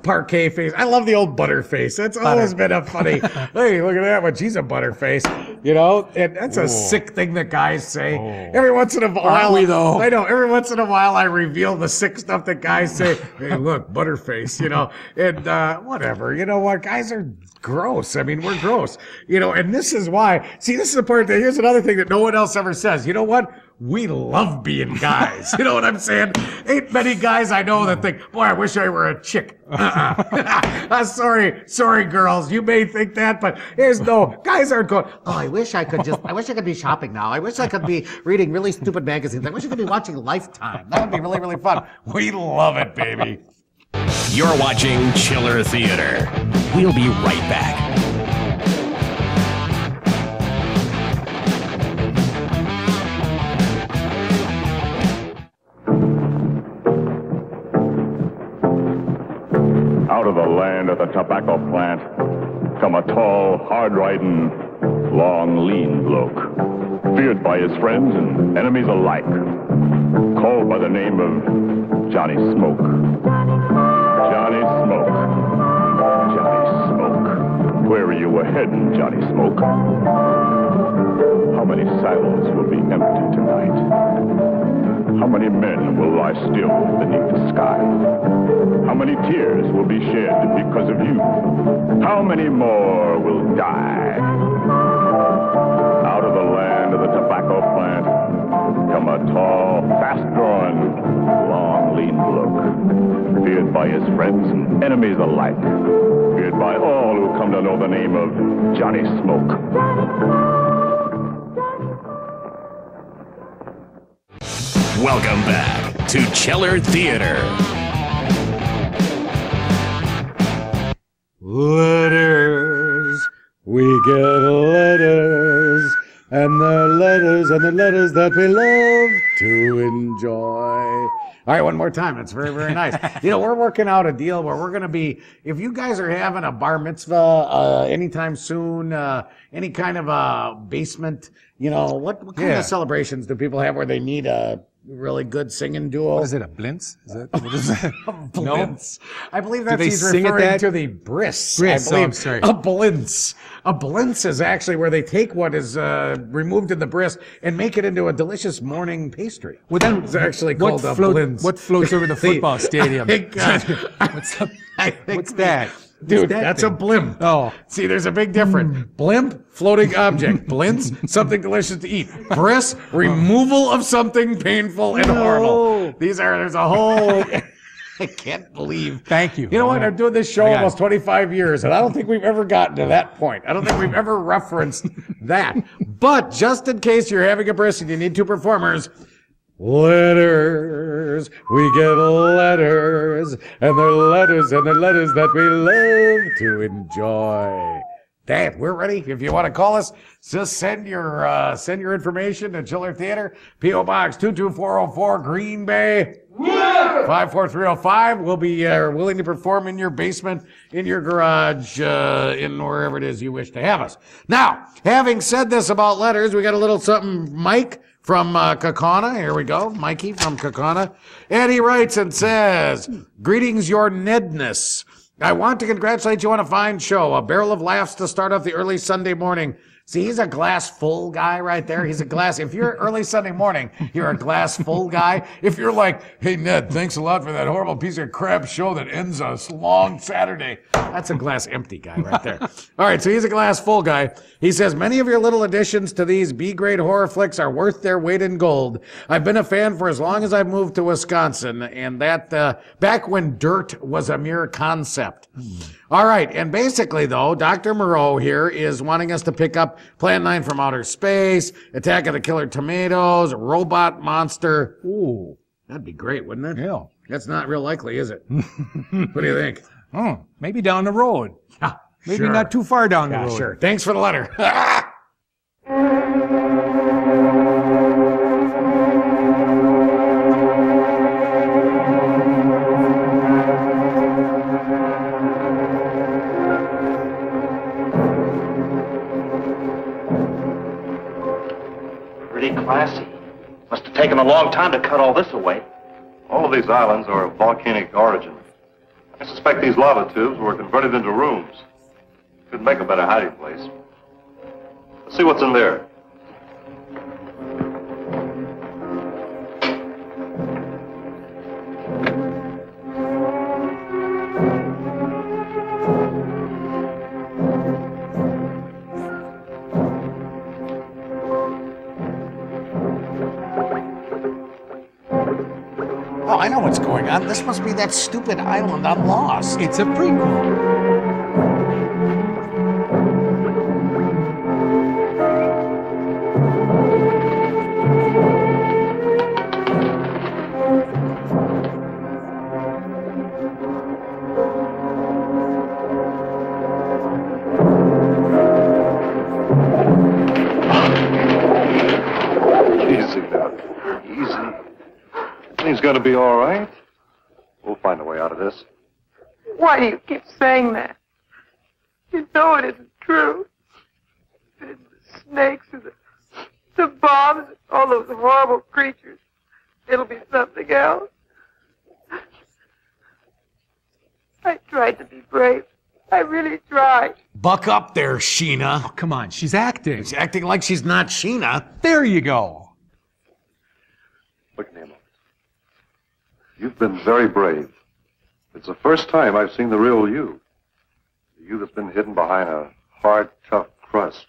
Parquet face. I love the old butterface. That's always been a funny, hey, look at that one. She's a butterface. You know, and that's a sick thing that guys say. Every once in a while. Aren't we, though? I know. Every once in a while I reveal the sick stuff that guys say. Hey, look, butterface, you know, and whatever. You know what? Guys are gross. I mean, we're gross. You know, and this is why. See, this is the part that, here's another thing that no one else ever says. You know what? We love being guys. You know what I'm saying? Ain't many guys I know that think, boy, I wish I were a chick. Sorry, girls. You may think that, but guys aren't going, oh, I wish I could be shopping now. I wish I could be reading really stupid magazines. I wish I could be watching Lifetime. That would be really, really fun. We love it, baby. You're watching Chiller Theater. We'll be right back. Out of the land of the tobacco plant come a tall, hard-riding, long, lean bloke, feared by his friends and enemies alike, called by the name of Johnny Smoke. Johnny Smoke. Johnny Smoke. Where are you heading, Johnny Smoke? How many silos will be empty tonight? How many men will lie still beneath the sky? How many tears will be shed because of you? How many more will die? Out of the land of the tobacco plant come a tall, fast-growing, long, lean bloke, feared by his friends and enemies alike, feared by all who come to know the name of Johnny Smoke. Welcome back to Chiller Theater. Letters. We get letters. And the letters that we love to enjoy. All right, one more time. That's very, very nice. You know, we're working out a deal where we're going to be, if you guys are having a bar mitzvah anytime soon, any kind of a basement, you know, what kind of celebrations do people have where they need a really good singing duo. What is it, a blintz? Is that, what is that? Blintz. I believe Do that they he's sing at referring that? to the bris. Bris, I believe. I'm sorry. A blintz. A blintz is actually where they take what is removed in the bris and make it into a delicious morning pastry. Well, then, It's actually called a blintz. What floats over the football stadium? What's that? Dude, that's a blimp. Oh. See, there's a big difference. Blimp, floating object. Blintz, something delicious to eat. Bris, removal of something painful and horrible. There's a whole... I can't believe. Thank you. You know what? I'm doing this show almost 25 years, and I don't think we've ever gotten to that point. I don't think we've ever referenced that. But just in case you're having a bris and you need two performers, letters. We get letters, and they're letters that we love to enjoy. Damn, we're ready. If you want to call us, just send your information to Chiller Theater, P.O. Box 22404, Green Bay, 54305. We'll be willing to perform in your basement, in your garage, in wherever it is you wish to have us. Now, having said this about letters, we got a little something, Mike from Kaukauna. Here we go. Mikey from Kaukauna. And he writes and says, "Greetings, your Nedness. I want to congratulate you on a fine show. A barrel of laughs to start off the early Sunday morning." See, he's a glass full guy right there. He's a glass. If you're early Sunday morning, you're a glass full guy. If you're like, "Hey, Ned, thanks a lot for that horrible piece of crap show that ends a long Saturday," that's a glass empty guy right there. All right, so he's a glass full guy. He says, "Many of your little additions to these B-grade horror flicks are worth their weight in gold. I've been a fan for as long as I've moved to Wisconsin, and that back when dirt was a mere concept." All right, and basically, though, Dr. Moreau here is wanting us to pick up Plan 9 from Outer Space, Attack of the Killer Tomatoes, Robot Monster. Ooh, that'd be great, wouldn't it? Yeah. That's not real likely, is it? What do you think? Maybe down the road. Yeah, Maybe sure. not too far down the Yeah, road. sure. Thanks for the letter. Pretty classy. Must have taken a long time to cut all this away. All of these islands are of volcanic origin. I suspect these lava tubes were converted into rooms. Couldn't make a better hiding place. Let's see what's in there. Oh, I know what's going on. This must be that stupid island on Lost. It's a prequel. Easy now. Easy. Everything's going to be all right. We'll find a way out of this. Why do you keep saying that? You know it isn't true. The snakes and the bombs, all those horrible creatures. It'll be something else. I tried to be brave. I really tried. Buck up there, Sheena. Oh, come on, she's acting. She's acting like she's not Sheena. There you go. Look, Nemo. You've been very brave. It's the first time I've seen the real you. The you that's been hidden behind a hard, tough crust.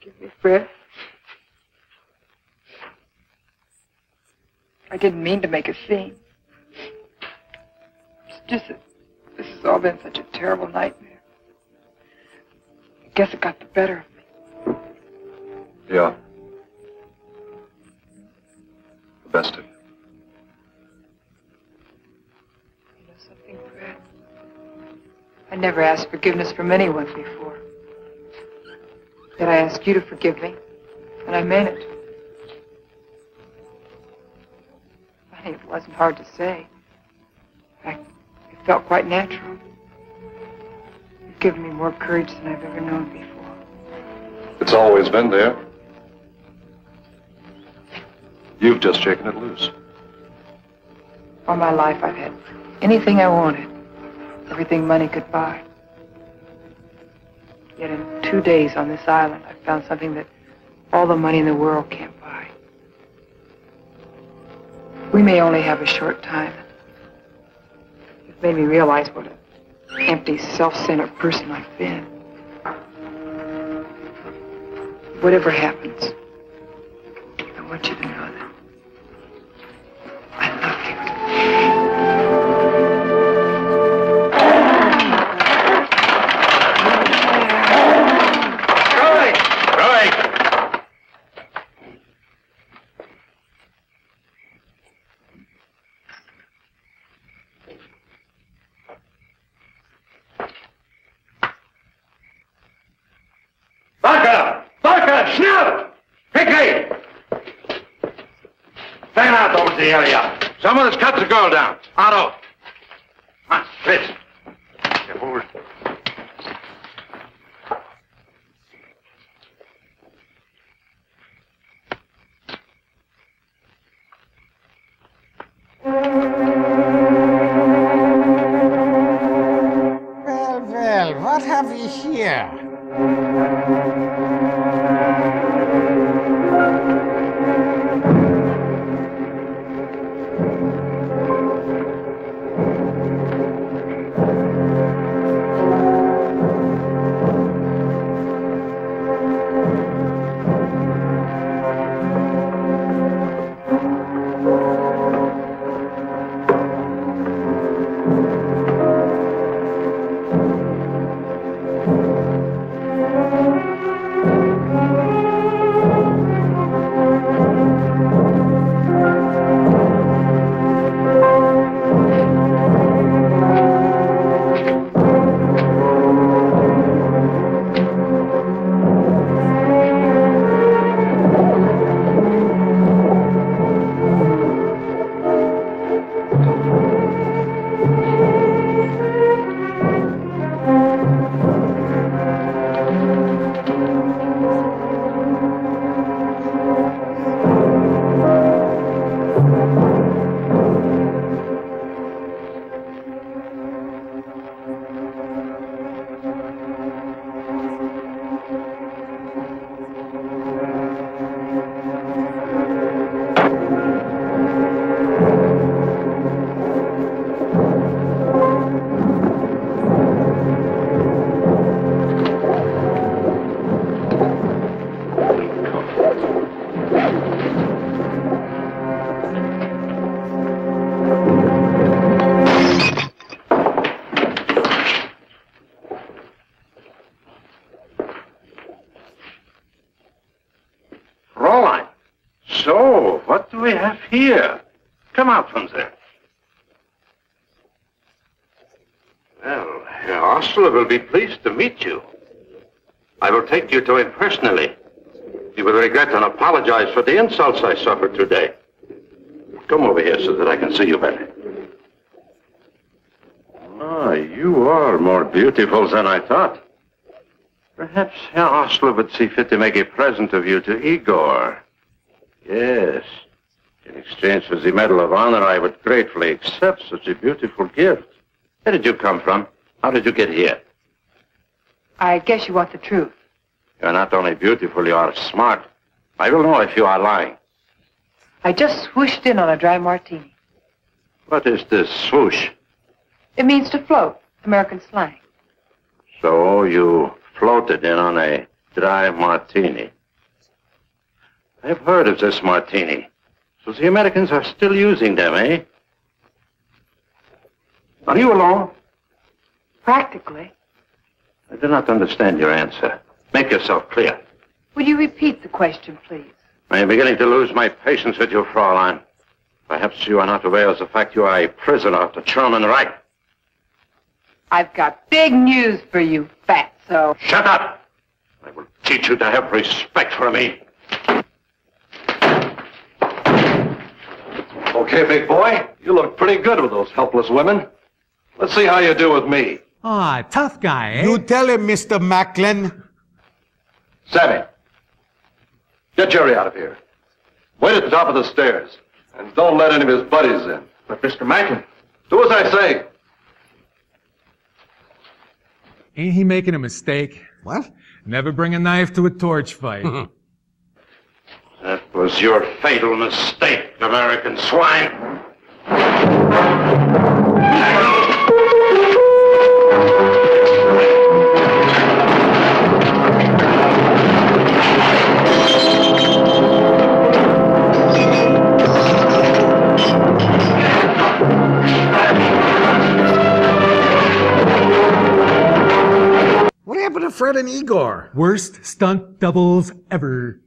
Give me breath. I didn't mean to make a scene. It's just that this has all been such a terrible nightmare. I guess it got the better of me. Yeah. The best of you. You know something, Fred? I never asked forgiveness from anyone before. Yet I asked you to forgive me, and I meant it. Funny, it wasn't hard to say. In fact, it felt quite natural. You've given me more courage than I've ever known before. It's always been there. You've just shaken it loose. All my life I've had anything I wanted. Everything money could buy. Yet in 2 days on this island, I found something that all the money in the world can't buy. We may only have a short time. It's made me realize what an empty, self-centered person I've been. Whatever happens, I want you to know that I love you. The area. Someone has cut the girl down. Otto. Come on, Fritz. Get forward. Well, what have we here? What do we have here? Come out from there. Well, Herr Osler will be pleased to meet you. I will take you to him personally. He will regret and apologize for the insults I suffered today. Come over here so that I can see you better. Ah, you are more beautiful than I thought. Perhaps Herr Osler would see fit to make a present of you to Igor. Yes. In exchange for the Medal of Honor, I would gratefully accept such a beautiful gift. Where did you come from? How did you get here? I guess you want the truth. You're not only beautiful, you are smart. I will know if you are lying. I just swooshed in on a dry martini. What is this swoosh? It means to float, American slang. So you floated in on a dry martini. I've heard of this martini. So the Americans are still using them, eh? Are you alone? Practically. I do not understand your answer. Make yourself clear. Would you repeat the question, please? I am beginning to lose my patience with you, Fraulein. Perhaps you are not aware of the fact you are a prisoner of the German Reich. I've got big news for you, fatso. Shut up! I will teach you to have respect for me. Okay, big boy. You look pretty good with those helpless women. Let's see how you do with me. Ah, tough guy, eh? You tell him, Mr. Maklin. Sammy, get Jerry out of here. Wait at the top of the stairs. And don't let any of his buddies in. But Mr. Maklin... Do as I say. Ain't he making a mistake? What? Never bring a knife to a torch fight. That was your fatal mistake, American swine. What happened to Fred and Igor? Worst stunt doubles ever.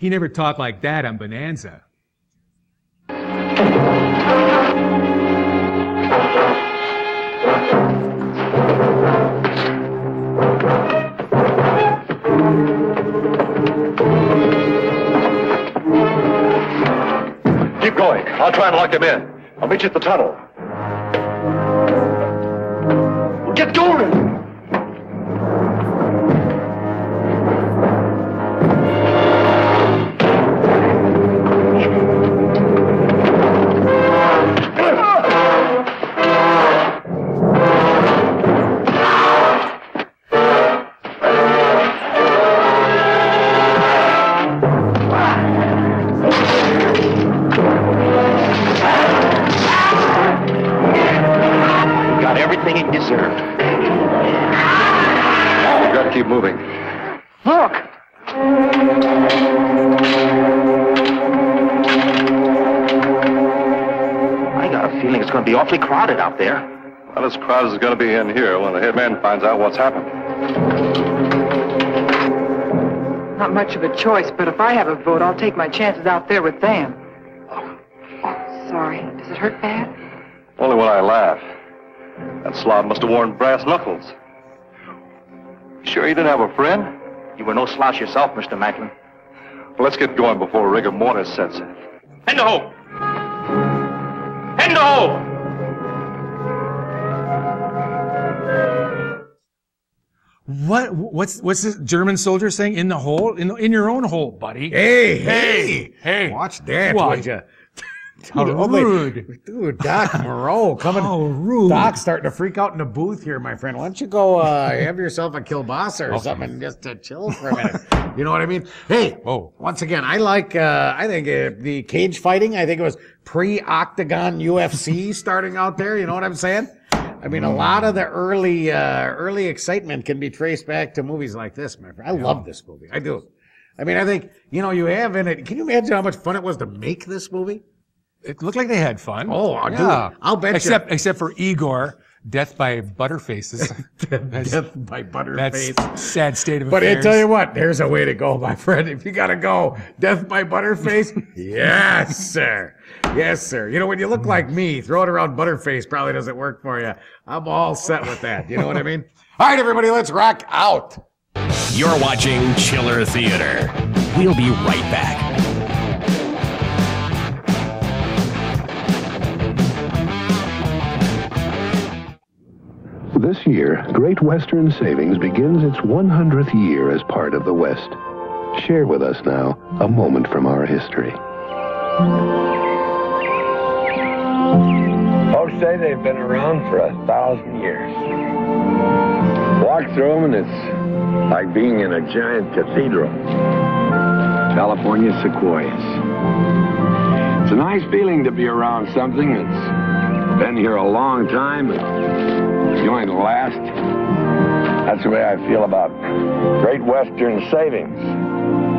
He never talked like that on Bonanza. Keep going. I'll try and lock him in. I'll meet you at the tunnel. Get going! Awfully crowded out there. Not as crowded as it's going to be in here when the head man finds out what's happened. Not much of a choice, but if I have a vote, I'll take my chances out there with them. Oh, sorry. Does it hurt bad? Only when I laugh. That slob must have worn brass knuckles. Sure you didn't have a friend? You were no slouch yourself, Mr. Maklin. Well, let's get going before rigor mortis sets in. Hand ho! Hand ho! What's this German soldier saying? In the hole? In your own hole, buddy. Hey. Watch that, would you? How rude. Dude, Doc Moreau coming. How rude. Doc's starting to freak out in the booth here, my friend. Why don't you go have yourself a kielbasa or something and just chill for a minute? You know what I mean? Hey, once again, I like, I think the cage fighting, I think it was pre-octagon UFC starting out there. You know what I'm saying? I mean, a lot of the early excitement can be traced back to movies like this, my friend. I love this movie. I do. I mean, I think, you know, you have in it, can you imagine how much fun it was to make this movie? It looked like they had fun. Oh, yeah. Dude, I'll bet Except for Igor, death by butterfaces. Death by butterface. That's sad state of affairs. But I tell you what, there's a way to go, my friend. If you got to go death by butterface, yes, sir. Yes, sir. You know, when you look like me, throwing around butterface probably doesn't work for you. I'm all set with that. You know what I mean? All right, everybody, let's rock out. You're watching Chiller Theater. We'll be right back. This year, Great Western Savings begins its 100th year as part of the West. Share with us now a moment from our history. Folks say they've been around for 1,000 years. Walk through them and it's like being in a giant cathedral. California sequoias. It's a nice feeling to be around something that's been here a long time and going to last. That's the way I feel about Great Western Savings.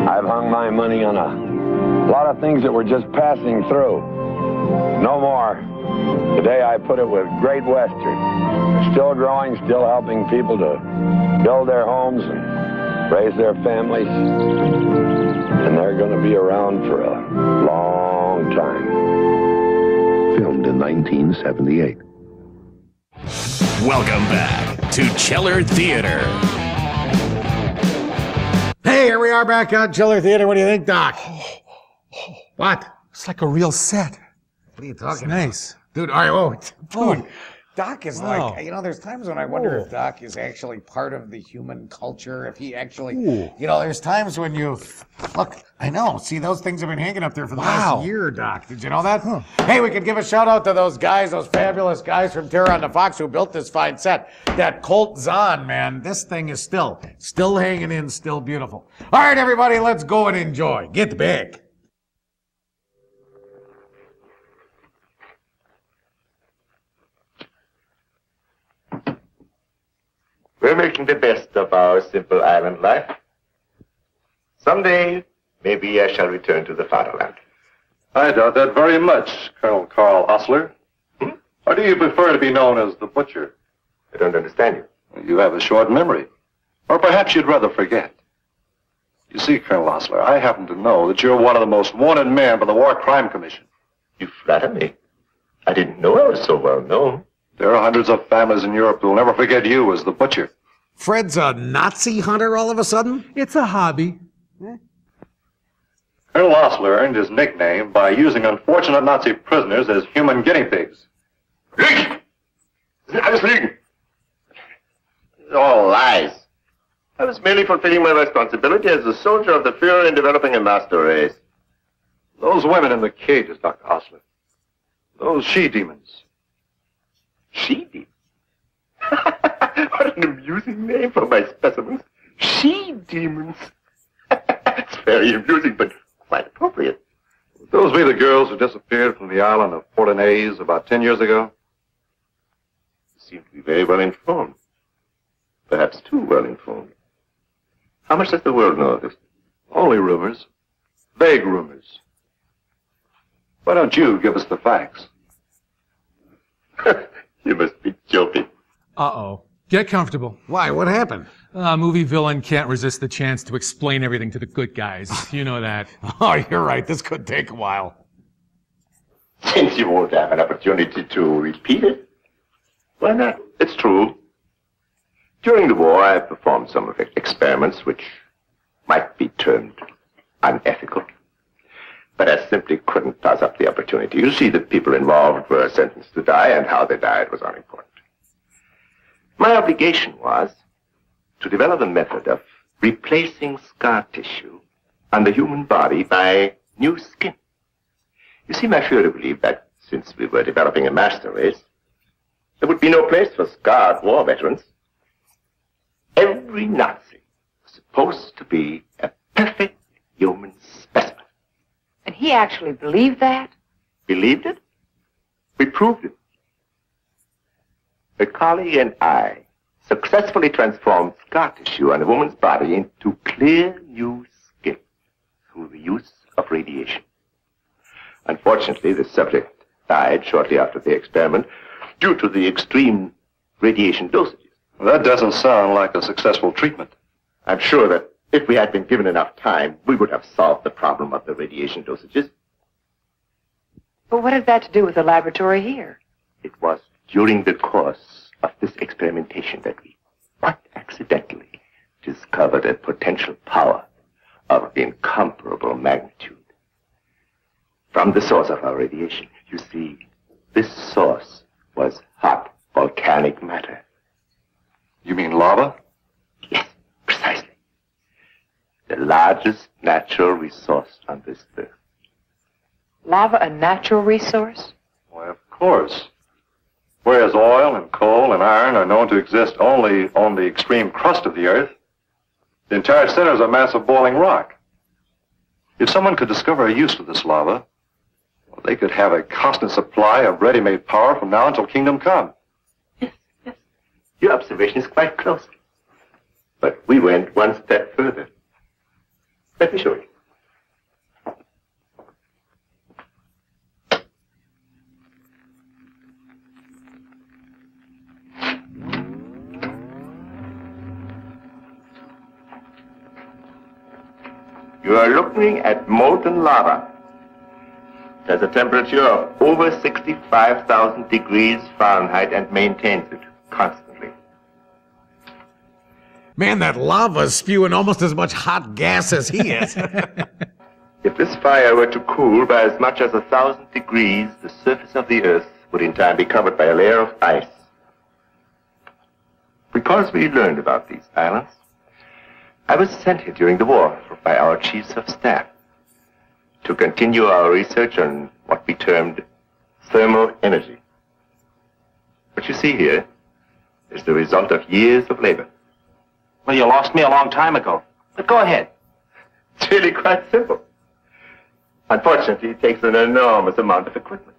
I've hung my money on a lot of things that were just passing through. No more. Today I put it with Great Western. Still growing, still helping people to build their homes and raise their families, and they're going to be around for a long time. Filmed in 1978. Welcome back to Chiller Theater. Hey, here we are back on Chiller Theater. What do you think, Doc? What? It's like a real set. What are you talking about? Nice. Dude, all right, Oh. Doc is Wow. like, there's times when I wonder if Doc is actually part of the human culture, if he actually, Ooh. there's times when look, I know, see, those things have been hanging up there for the last year, Doc. Did you know that? Huh. Hey, we could give a shout out to those guys, those fabulous guys from Terror on the Fox who built this fine set. That Colt Zahn, man, this thing is still hanging in, still beautiful. All right, everybody, let's go and enjoy. Get big. We're making the best of our simple island life. Someday, maybe I shall return to the fatherland. I doubt that very much, Colonel Carl Osler. Or do you prefer to be known as the Butcher? I don't understand you. You have a short memory. Or perhaps you'd rather forget. You see, Colonel Osler, I happen to know that you're one of the most wanted men by the War Crime Commission. You flatter me. I didn't know I was so well known. There are hundreds of families in Europe who will never forget you as the Butcher. Fred's a Nazi hunter all of a sudden? It's a hobby. Colonel Osler earned his nickname by using unfortunate Nazi prisoners as human guinea pigs. Alles Lügen. All lies. I was merely fulfilling my responsibility as a soldier of the Führer in developing a master race. Those women in the cages, Dr. Osler. Those she-demons. She-demons? What an amusing name for my specimens. She-demons. It's very amusing, but quite appropriate. Would those be the girls who disappeared from the island of Fortinaise about 10 years ago? You seem to be very well informed. Perhaps too well informed. How much does the world know of this? Only rumors. Vague rumors. Why don't you give us the facts? You must be joking. Uh-oh. Get comfortable. Why? What happened? A movie villain can't resist the chance to explain everything to the good guys. You know that. Oh, you're right. This could take a while. Since you won't have an opportunity to repeat it, why not? It's true. During the war, I performed some experiments which might be termed unethical. But I simply couldn't pass up the opportunity. You see, the people involved were sentenced to die, and how they died was unimportant. My obligation was to develop a method of replacing scar tissue on the human body by new skin. You see, my Führer believed that since we were developing a master race, there would be no place for scarred war veterans. Every Nazi was supposed to be a perfect human specimen. And he actually believed that? Believed it? We proved it. A colleague and I successfully transformed scar tissue on a woman's body into clear new skin through the use of radiation. Unfortunately, the subject died shortly after the experiment due to the extreme radiation dosages. Well, that doesn't sound like a successful treatment. I'm sure that if we had been given enough time, we would have solved the problem of the radiation dosages. But what has that to do with the laboratory here? It was during the course of this experimentation that we, quite accidentally, discovered a potential power of incomparable magnitude. From the source of our radiation, you see, this source was hot volcanic matter. You mean lava? Yes, precisely. The largest natural resource on this earth. Lava a natural resource? Why, of course. Whereas oil and coal and iron are known to exist only on the extreme crust of the earth, the entire center is a mass of boiling rock. If someone could discover a use for this lava, well, they could have a constant supply of ready-made power from now until kingdom come. Yes. Your observation is quite close. But we went one step further. Let me show you. You are looking at molten lava. It has a temperature of over 65,000 degrees Fahrenheit and maintains it constantly. Man, that lava's spewing almost as much hot gas as he is. If this fire were to cool by as much as 1,000 degrees, the surface of the Earth would in time be covered by a layer of ice. Because we learned about these islands, I was sent here during the war by our chiefs of staff to continue our research on what we termed thermal energy. What you see here is the result of years of labor. Well, you lost me a long time ago. But go ahead. It's really quite simple. Unfortunately, it takes an enormous amount of equipment.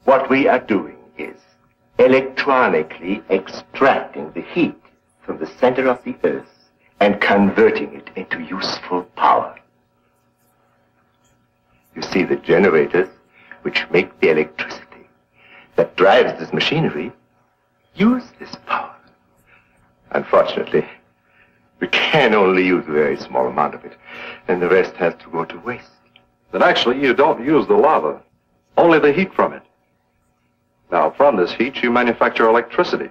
What we are doing is electronically extracting the heat from the center of the Earth and converting it into useful power. You see, the generators which make the electricity that drives this machinery use this power. Unfortunately, we can only use a very small amount of it, and the rest has to go to waste. Then actually you don't use the lava, only the heat from it. Now, from this heat, you manufacture electricity.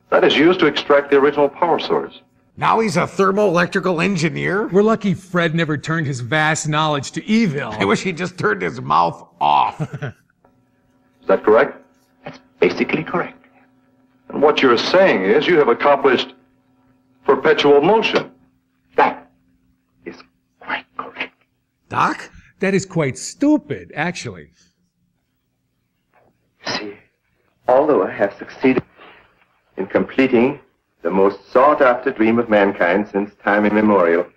That is used to extract the original power source. Now he's a thermoelectrical engineer? We're lucky Fred never turned his vast knowledge to evil. I wish he just turned his mouth off. Is that correct? That's basically correct. And what you're saying is you have accomplished perpetual motion. That is quite correct. Doc? That is quite stupid, actually. See, although I have succeeded in completing the most sought-after dream of mankind since time immemorial,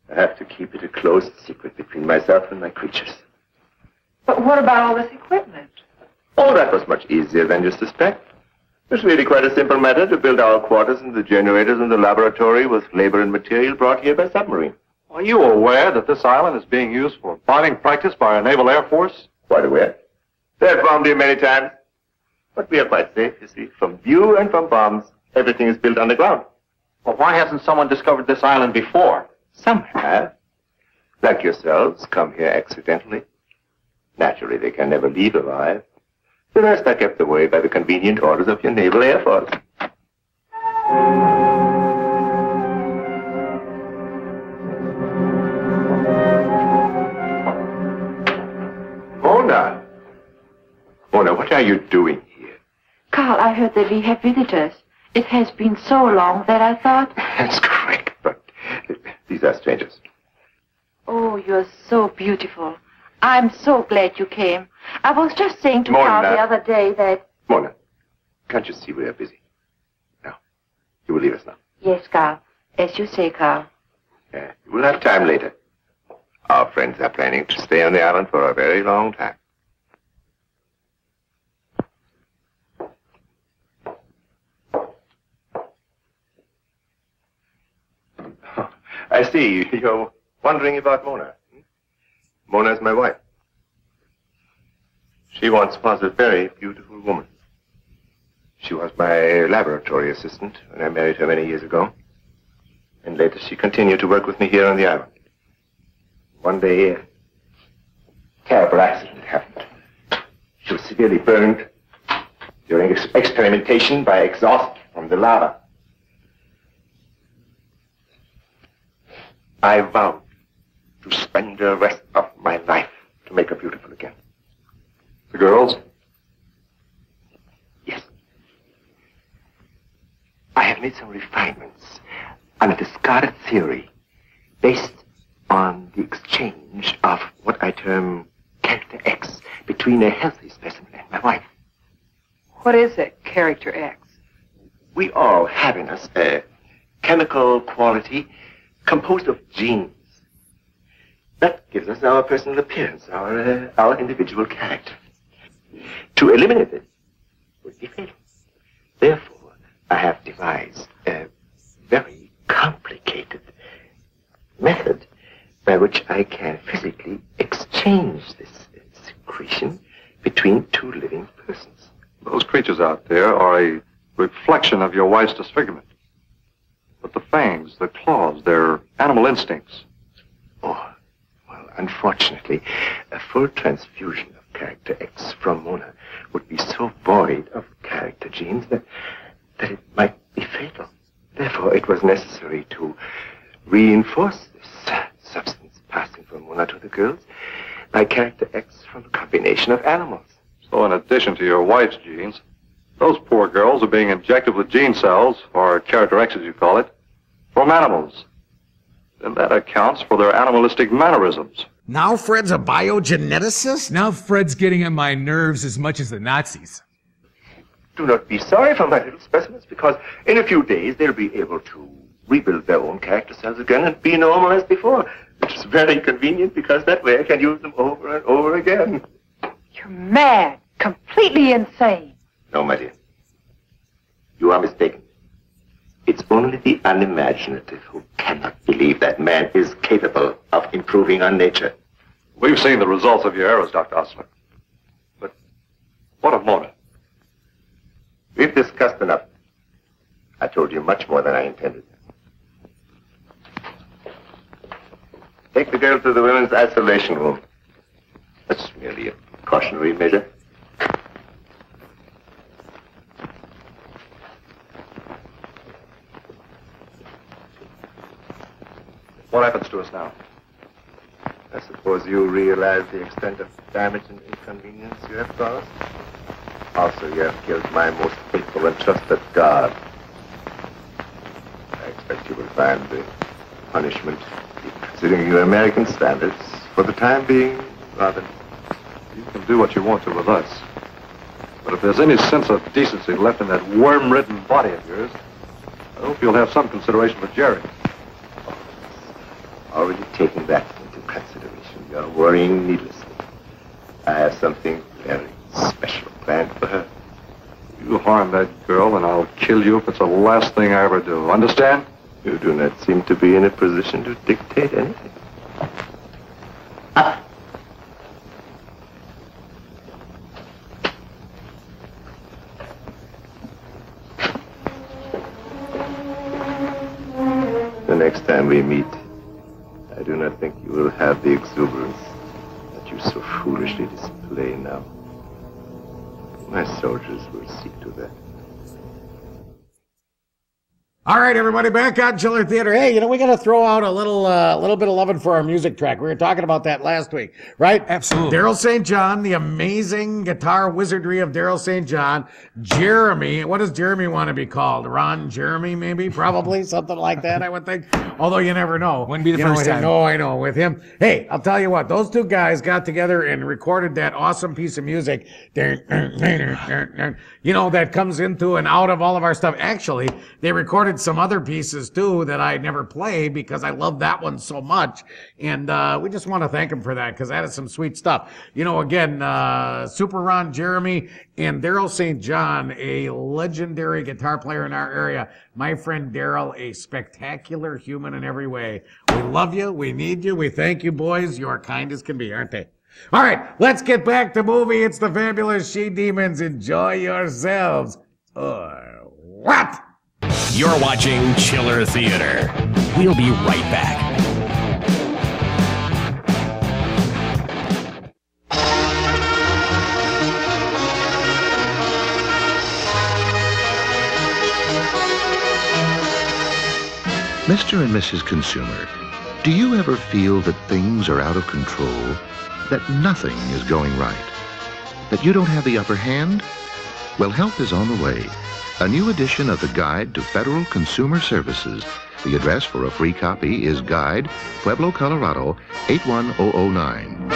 I have to keep it a close secret between myself and my creatures. But what about all this equipment? Oh, that was much easier than you suspect. It was really quite a simple matter to build our quarters and the generators in the laboratory with labor and material brought here by submarine. Are you aware that this island is being used for bombing practice by our Naval Air Force? Quite aware. They have bombed here many times. But we are quite safe, you see. From view and from bombs, everything is built underground. Well, why hasn't someone discovered this island before? Some have. Like yourselves, come here accidentally. Naturally, they can never leave alive. The rest are kept away by the convenient orders of your Naval Air Force. Mona! Mona, what are you doing here? Carl, I heard that we have visitors. It has been so long that I thought... That's correct, but these are strangers. Oh, you're so beautiful. I'm so glad you came. I was just saying to Mona. Carl the other day that... Mona, can't you see we are busy? Now, you will leave us now. Yes, Carl. As you say, Carl. You will have time later. Our friends are planning to stay on the island for a very long time. I see. You're wondering about Mona. Mona's my wife. She once was a very beautiful woman. She was my laboratory assistant when I married her many years ago. And later she continued to work with me here on the island. One day, a terrible accident happened. She was severely burned during experimentation by exhaust from the lava. I vowed to spend the rest of my life to make her beautiful again. The girls? Yes. I have made some refinements on a discarded theory based on the exchange of what I term character X between a healthy specimen and my wife. What is it, character X? We all have in us a chemical quality composed of genes. That gives us our personal appearance, our individual character. To eliminate it would be fatal. Therefore, I have devised a very complicated method by which I can physically exchange this secretion between two living persons. Those creatures out there are a reflection of your wife's disfigurement. But the fangs, the claws, they're animal instincts. Oh, well, unfortunately, a full transfusion of character X from Mona would be so void of character genes that it might be fatal. Therefore, it was necessary to reinforce this substance passing from Mona to the girls by character X from a combination of animals. So in addition to your wife's genes, those poor girls are being injected with gene cells, or character X as you call it, from animals. Then that accounts for their animalistic mannerisms. Now Fred's a biogeneticist? Now Fred's getting on my nerves as much as the Nazis. Do not be sorry for my little specimens, because in a few days they'll be able to rebuild their own character cells again and be normal as before, which is very convenient because that way I can use them over and over again. You're mad. Completely insane. No, my dear. You are mistaken. It's only the unimaginative who cannot believe that man is capable of improving on nature. We've seen the results of your errors, Dr. Osler. But what of Mona? We've discussed enough. I told you much more than I intended. Take the girl to the women's isolation room. That's merely a cautionary measure. What happens to us now? I suppose you realize the extent of damage and inconvenience you have caused. Also, you have killed my most faithful and trusted guard. I expect you will find the punishment, considering your American standards, for the time being, rather. You can do what you want to with us. But if there's any sense of decency left in that worm-ridden body of yours, I hope you'll have some consideration for Jerry. Already taking that into consideration, you're worrying needlessly. I have something very special planned for her. You harm that girl and I'll kill you if it's the last thing I ever do. Understand? You do not seem to be in a position to dictate anything. The next time we meet, I do not think you will have the exuberance that you so foolishly display now. My soldiers will see to that. All right, everybody, back on Chiller Theater. Hey, you know, we got to throw out a little bit of loving for our music track. We were talking about that last week, right? Absolutely. Daryl St. John, the amazing guitar wizardry of Daryl St. John. Jeremy, what does Jeremy want to be called? Ron Jeremy, maybe? Probably, something like that, I would think. Although you never know. Wouldn't be the first time. No, I know. With him, hey, I'll tell you what, those two guys got together and recorded that awesome piece of music, you know, that comes into and out of all of our stuff. Actually, they recorded some other pieces too that I never play because I love that one so much. And we just want to thank them for that because that is some sweet stuff. You know, again, Super Ron Jeremy and Daryl St. John, a legendary guitar player in our area. My friend Daryl, a spectacular human in every way. We love you. We need you. We thank you, boys. You are kind as can be, aren't they? All right, let's get back to movie. It's the Fabulous She-Demons. Enjoy yourselves. Or what? You're watching Chiller Theater. We'll be right back. Mr. and Mrs. Consumer, do you ever feel that things are out of control? That nothing is going right? That you don't have the upper hand? Well, help is on the way. A new edition of the Guide to Federal Consumer Services. The address for a free copy is Guide, Pueblo, Colorado, 81009.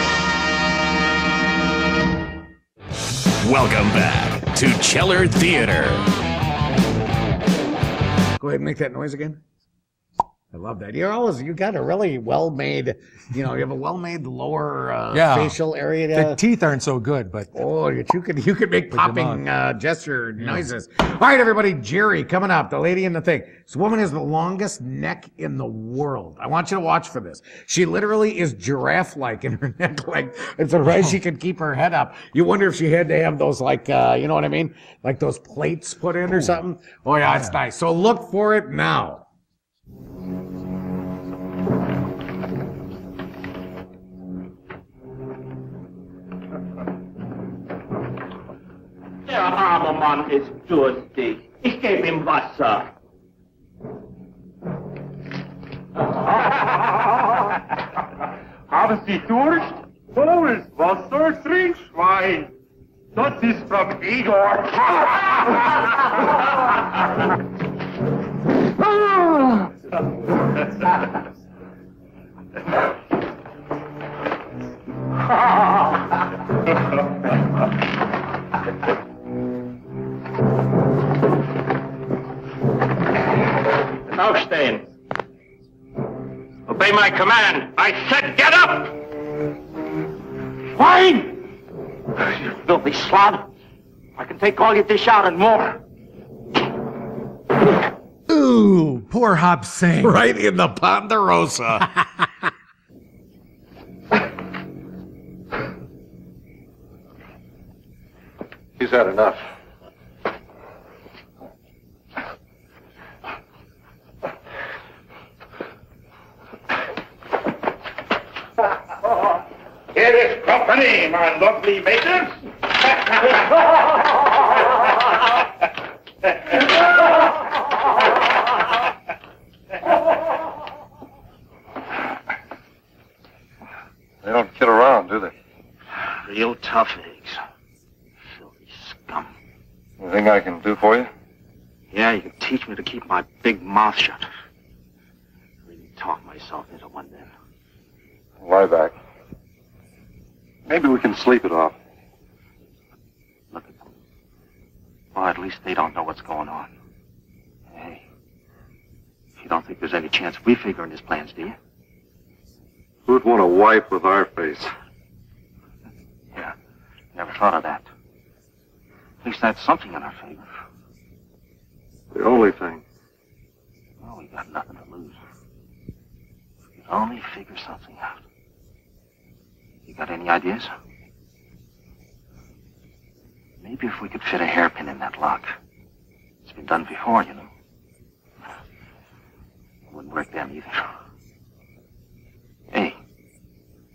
Welcome back to Chiller Theater. Go ahead and make that noise again. I love that. You got a really well-made, you know, you have a well-made lower facial area. The teeth aren't so good, but oh, you could make popping gesture noises. All right, everybody, Jerry coming up, the lady in the thing. This woman has the longest neck in the world. I want you to watch for this. She literally is giraffe-like in her neck, like I'm surprised she could keep her head up. You wonder if she had to have those, like, you know what I mean, like those plates put in or something. Oh yeah, it's nice. So look for it now. Der arme Mann ist durstig. Ich gebe ihm Wasser. Haben Sie Durst? Hol's Wasser, Trinkschwein. Das ist vom Igor. Aufstehen. Obey my command. I said get up! Fine! You filthy slob. I can take all your dish out and more. Ooh, poor Hop Sing. Right in the Ponderosa. He's had enough. Here is company, my lovely maidens. They don't kid around, do they? Real tough eggs. Filthy scum. Anything I can do for you? Yeah, you can teach me to keep my big mouth shut. Really talk myself into one then. Lie back. Maybe we can sleep it off. Look at them. Well, at least they don't know what's going on. Hey, you don't think there's any chance we figure in his plans, do you? Who'd want a wife with our face? Yeah, never thought of that. At least that's something in our favor. The only thing. Well, we got nothing to lose. We could only figure something out. You got any ideas? Maybe if we could fit a hairpin in that lock. It's been done before, you know. It wouldn't work then either. Hey,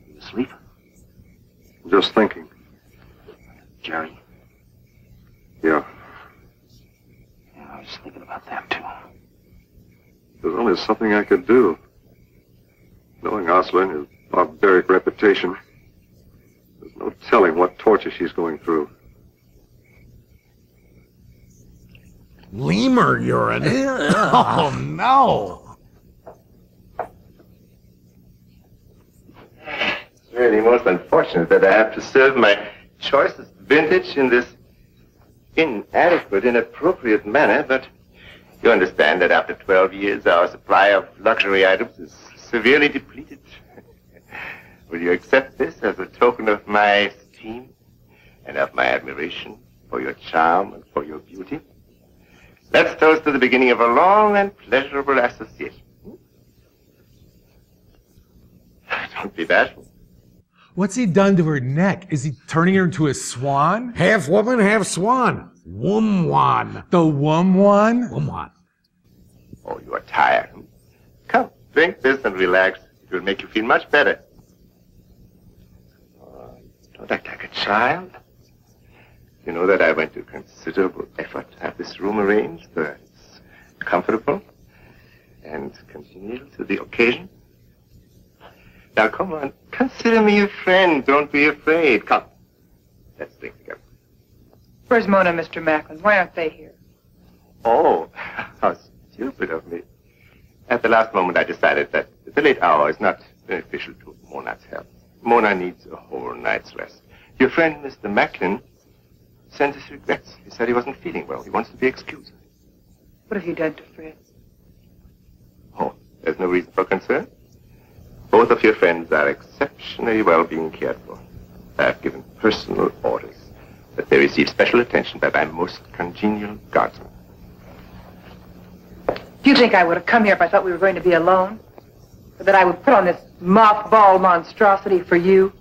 you asleep? Just thinking. Jerry? Yeah. Yeah, I was thinking about that too. There's only something I could do. Knowing Osler and his barbaric reputation, there's no telling what torture she's going through. Lemur urine? Oh, no. It's really most unfortunate that I have to serve my choicest vintage in this inadequate, inappropriate manner, but you understand that after 12 years, our supply of luxury items is severely depleted. Will you accept this as a token of my esteem and of my admiration for your charm and for your beauty? Let's toast to the beginning of a long and pleasurable association. Don't be bashful. What's he done to her neck? Is he turning her into a swan? Half woman, half swan. Wumwan. The Wumwan? Wumwan. Oh, you are tired. Come, drink this and relax. It will make you feel much better. Don't act like a child. You know that I went to considerable effort to have this room arranged so that it's comfortable and congenial to the occasion. Now, come on. Consider me a friend. Don't be afraid. Come. Let's drink together. Where's Mona, Mr. Maklin? Why aren't they here? Oh, how stupid of me. At the last moment, I decided that the late hour is not beneficial to Mona's health. Mona needs a whole night's rest. Your friend, Mr. Maklin, sent his regrets. He said he wasn't feeling well. He wants to be excused. What have you done to Fred? Oh, there's no reason for concern. Both of your friends are exceptionally well being cared for. I have given personal orders that they receive special attention by my most congenial guardsman. Do you think I would have come here if I thought we were going to be alone? Or that I would put on this mothball monstrosity for you?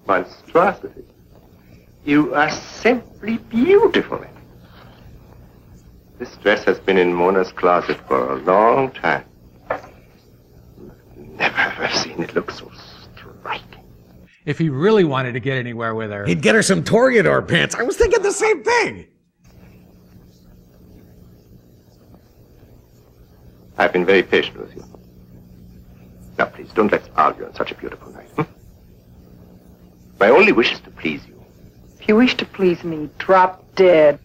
Monstrosity? You are simply beautiful. This dress has been in Mona's closet for a long time. Never have I seen it look so striking. if he really wanted to get anywhere with her. He'd get her some toreador pants. I was thinking the same thing. I've been very patient with you. Now, please, don't let's argue on such a beautiful night. My only wish is to please you. If you wish to please me, drop dead.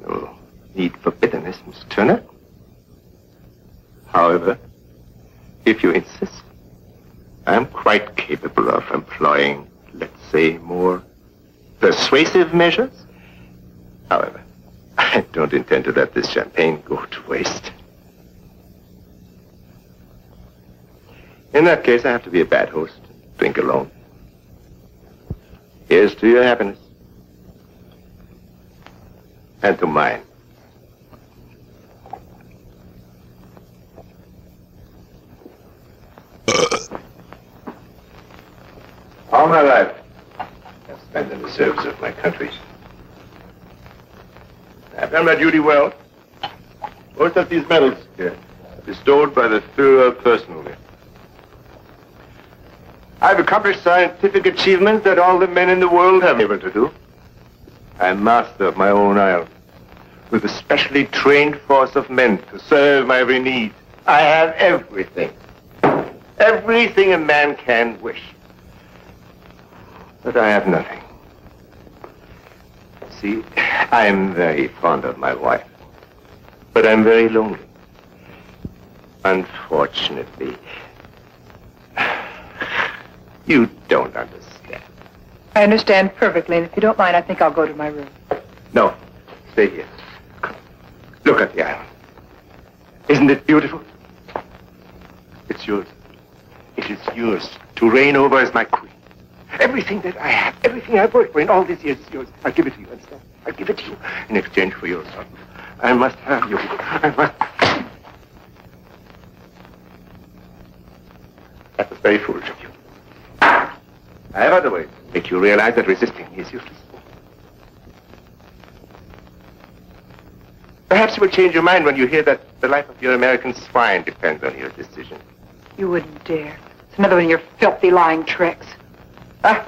No need for bitterness, Miss Turner. However, if you insist, I'm quite capable of employing, let's say, more persuasive measures. However, I don't intend to let this champagne go to waste. In that case, I have to be a bad host. Drink alone. Here's to your happiness. And to mine. All my life, I've spent in the service of my country. I've done my duty well. Most of these medals here are bestowed by the Führer personally. I've accomplished scientific achievements that all the men in the world have been able to do. I'm master of my own island, with a specially trained force of men to serve my every need. I have everything. Everything a man can wish. But I have nothing. See, I'm very fond of my wife, but I'm very lonely. Unfortunately, you don't understand. I understand perfectly, and if you don't mind, I think I'll go to my room. No, stay here. Come. Look at the island. Isn't it beautiful? It's yours. It is yours to reign over as my queen. Everything that I have, everything I've worked for in all these years is yours. I'll give it to you, understand? I'll give it to you in exchange for your son. I must have you. I must. That was very foolish of you. I have other ways to make you realize that resisting me is useless. Perhaps you will change your mind when you hear that the life of your American swine depends on your decision. You wouldn't dare. It's another one of your filthy lying tricks. I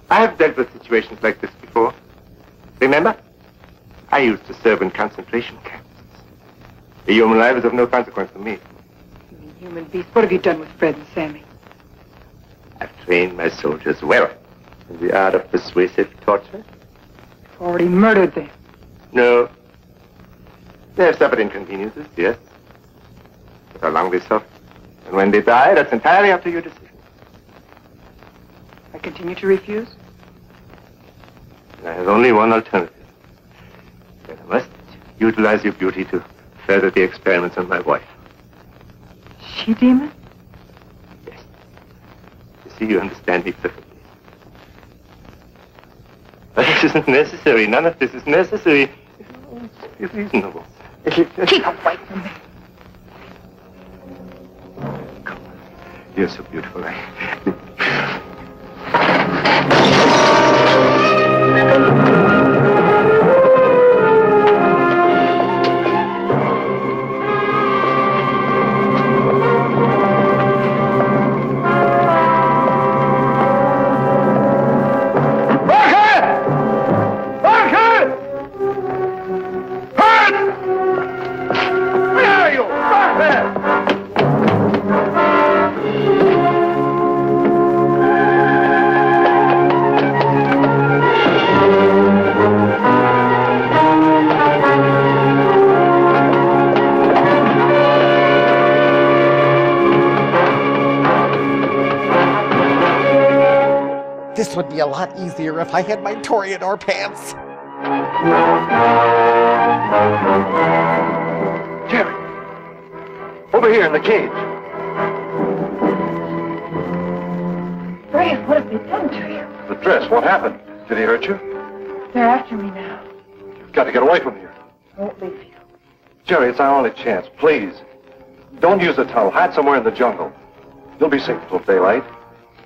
have dealt with situations like this before. Remember? I used to serve in concentration camps. A human life is of no consequence to me. You mean human beast. What have you done with Fred and Sammy? I've trained my soldiers well in the art of persuasive torture. You've already murdered them. No. They have suffered inconveniences, yes. But how long they suffer, and when they die, that's entirely up to your decision. I continue to refuse? I have only one alternative. That I must utilize your beauty to further the experiments on my wife. She-demon? Yes. You see, you understand me perfectly. But this isn't necessary. None of this is necessary. It's reasonable. Keep away from me. Come on. You're so beautiful. This would be a lot easier if I had my toreador pants. Jerry! Over here in the cage. Ray, what have they done to you? The dress, what happened? Did he hurt you? They're after me now. You've got to get away from here. I won't leave you. Jerry, it's our only chance. Please. Don't use the tunnel. Hide somewhere in the jungle. You'll be safe till daylight.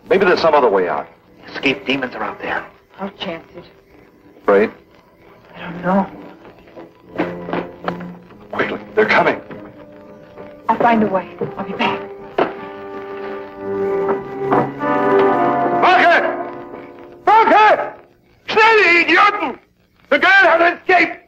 Maybe there's some other way out. Escaped demons are out there. I'll chance it. Afraid? I don't know. Quickly, they're coming. I'll find a way. I'll be back. Warte! Schnell, ihr Idioten! The girl has escaped!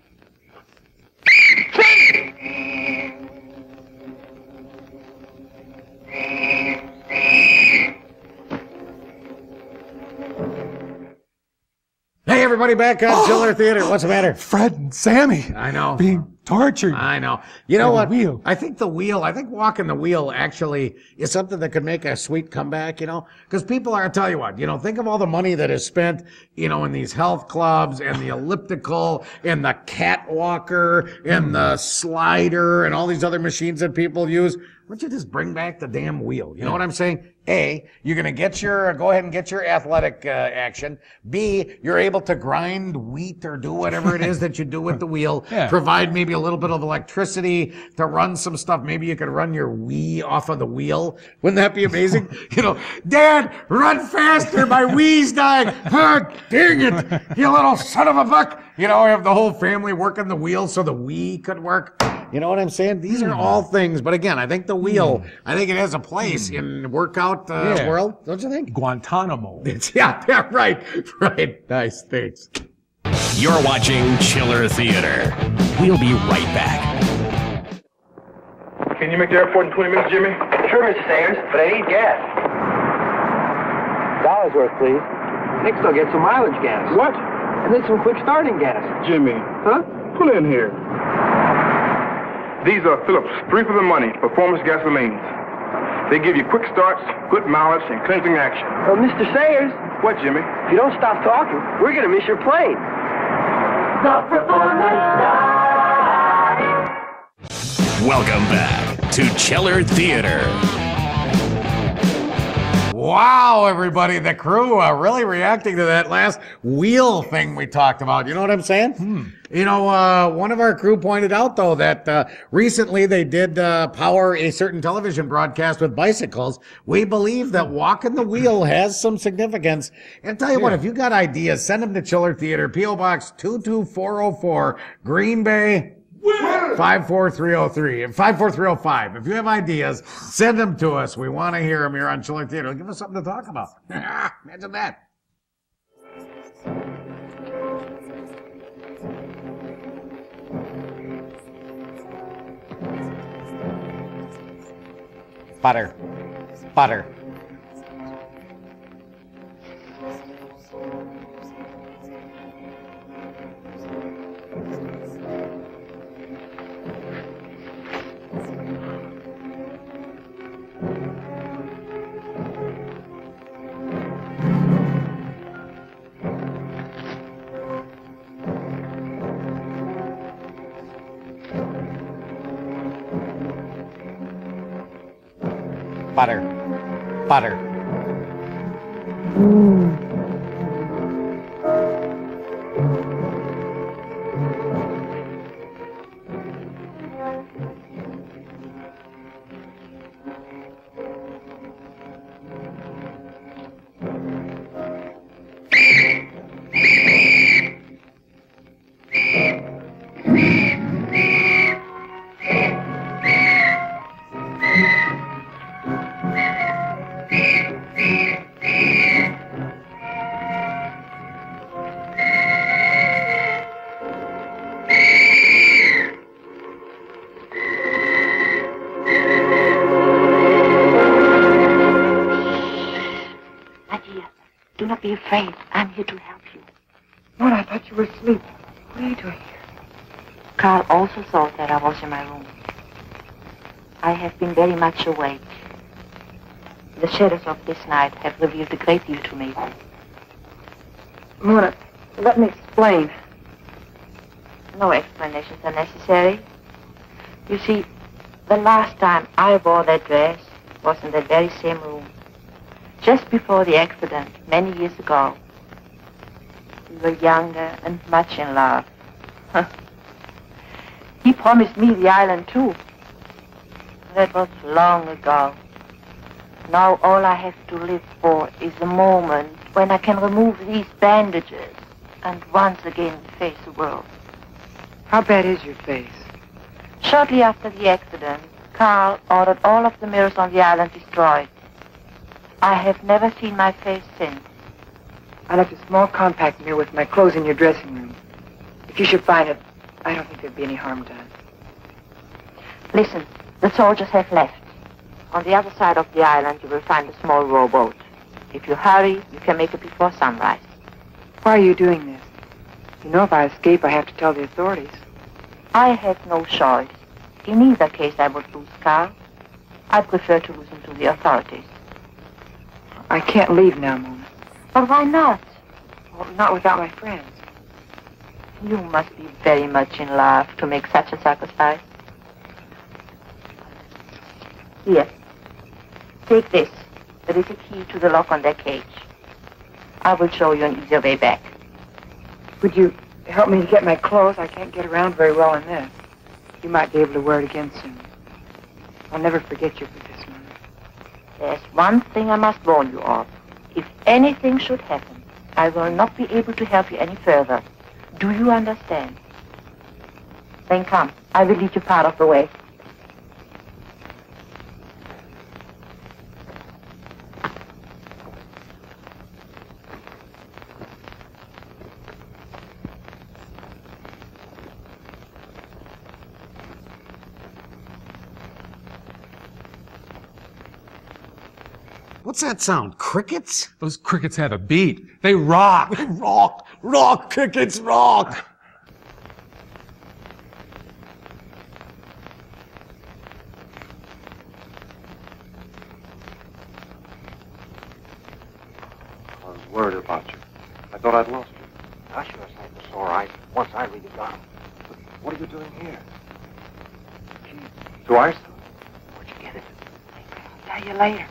Hey, everybody, back on Chiller Theater. What's the matter? Fred and Sammy. I know. Being tortured. I know. You know what? Wheel. I think walking the wheel actually is something that could make a sweet comeback, because people are, I'll tell you what, think of all the money that is spent, in these health clubs and the elliptical and the catwalker and the slider and all these other machines that people use. Why don't you just bring back the damn wheel? You know what I'm saying? A, you're going to go ahead and get your athletic action. B, you're able to grind wheat or do whatever it is that you do with the wheel. Yeah. Provide maybe a little bit of electricity to run some stuff. Maybe you could run your Wii off of the wheel. Wouldn't that be amazing? Dad, run faster. My Wii's dying. Oh, dang it. You little son of a buck. Have the whole family working the wheel so the Wii could work. You know what I'm saying? These are all things. But again, I think the wheel, I think it has a place in workout world. Don't you think? Guantanamo. Yeah, right. Nice, thanks. You're watching Chiller Theater. We'll be right back. Can you make the airport in 20 minutes, Jimmy? Sure, Mr. Sayers, but I need gas. $1 worth, please. Next, I'll get some mileage gas. What? And then some quick starting gas. Jimmy. Huh? Pull in here. These are Phillips 3 for the money performance gasolines. They give you quick starts, good mileage, and cleansing action. Well, Mr. Sayers. What, Jimmy? If you don't stop talking, we're going to miss your plane. The performance star. Welcome back to Chiller Theater. Wow, everybody, the crew are really reacting to that last wheel thing we talked about. You know what I'm saying? One of our crew pointed out, though, that recently they did power a certain television broadcast with bicycles. We believe that walking the wheel has some significance. And tell you what, if you got ideas, send them to Chiller Theater, P.O. Box 22404, Green Bay 54303 and 54305. If you have ideas, send them to us. We want to hear them here on Chiller Theater. Give us something to talk about. Imagine that. Butter. Butter. Be afraid. I'm here to help you. What? I thought you were asleep. What are you doing here? Carl also thought that I was in my room. I have been very much awake. The shadows of this night have revealed a great deal to me. Mona, let me explain. No explanations are necessary. You see, the last time I wore that dress was in that very same room. Just before the accident, many years ago. We were younger and much in love. He promised me the island, too. That was long ago. Now all I have to live for is the moment when I can remove these bandages and once again face the world. How bad is your face? Shortly after the accident, Carl ordered all of the mirrors on the island destroyed. I have never seen my face since. I left a small compact mirror with my clothes in your dressing room. If you should find it, I don't think there'd be any harm done. Listen, the soldiers have left. On the other side of the island, you will find a small rowboat. If you hurry, you can make it before sunrise. Why are you doing this? You know if I escape, I have to tell the authorities. I have no choice. In either case, I would lose Carl. I prefer to lose him to the authorities. I can't leave now, Mona. But why not? Well, not without my friends. You must be very much in love to make such a sacrifice. Here. Take this. There is a key to the lock on their cage. I will show you an easier way back. Would you help me to get my clothes? I can't get around very well in this. You might be able to wear it again soon. I'll never forget you for this, Mona. There's one thing I must warn you of. If anything should happen, I will not be able to help you any further. Do you understand? Then come. I will lead you part of the way. What's that sound? Crickets? Those crickets have a beat. They rock. Rock! Rock! Crickets rock! I was worried about you. I thought I'd lost you. I sure saved the sore eyes once I really got him. But what are you doing here? Gee, to Iceland? Where'd you get it? I'll tell you later.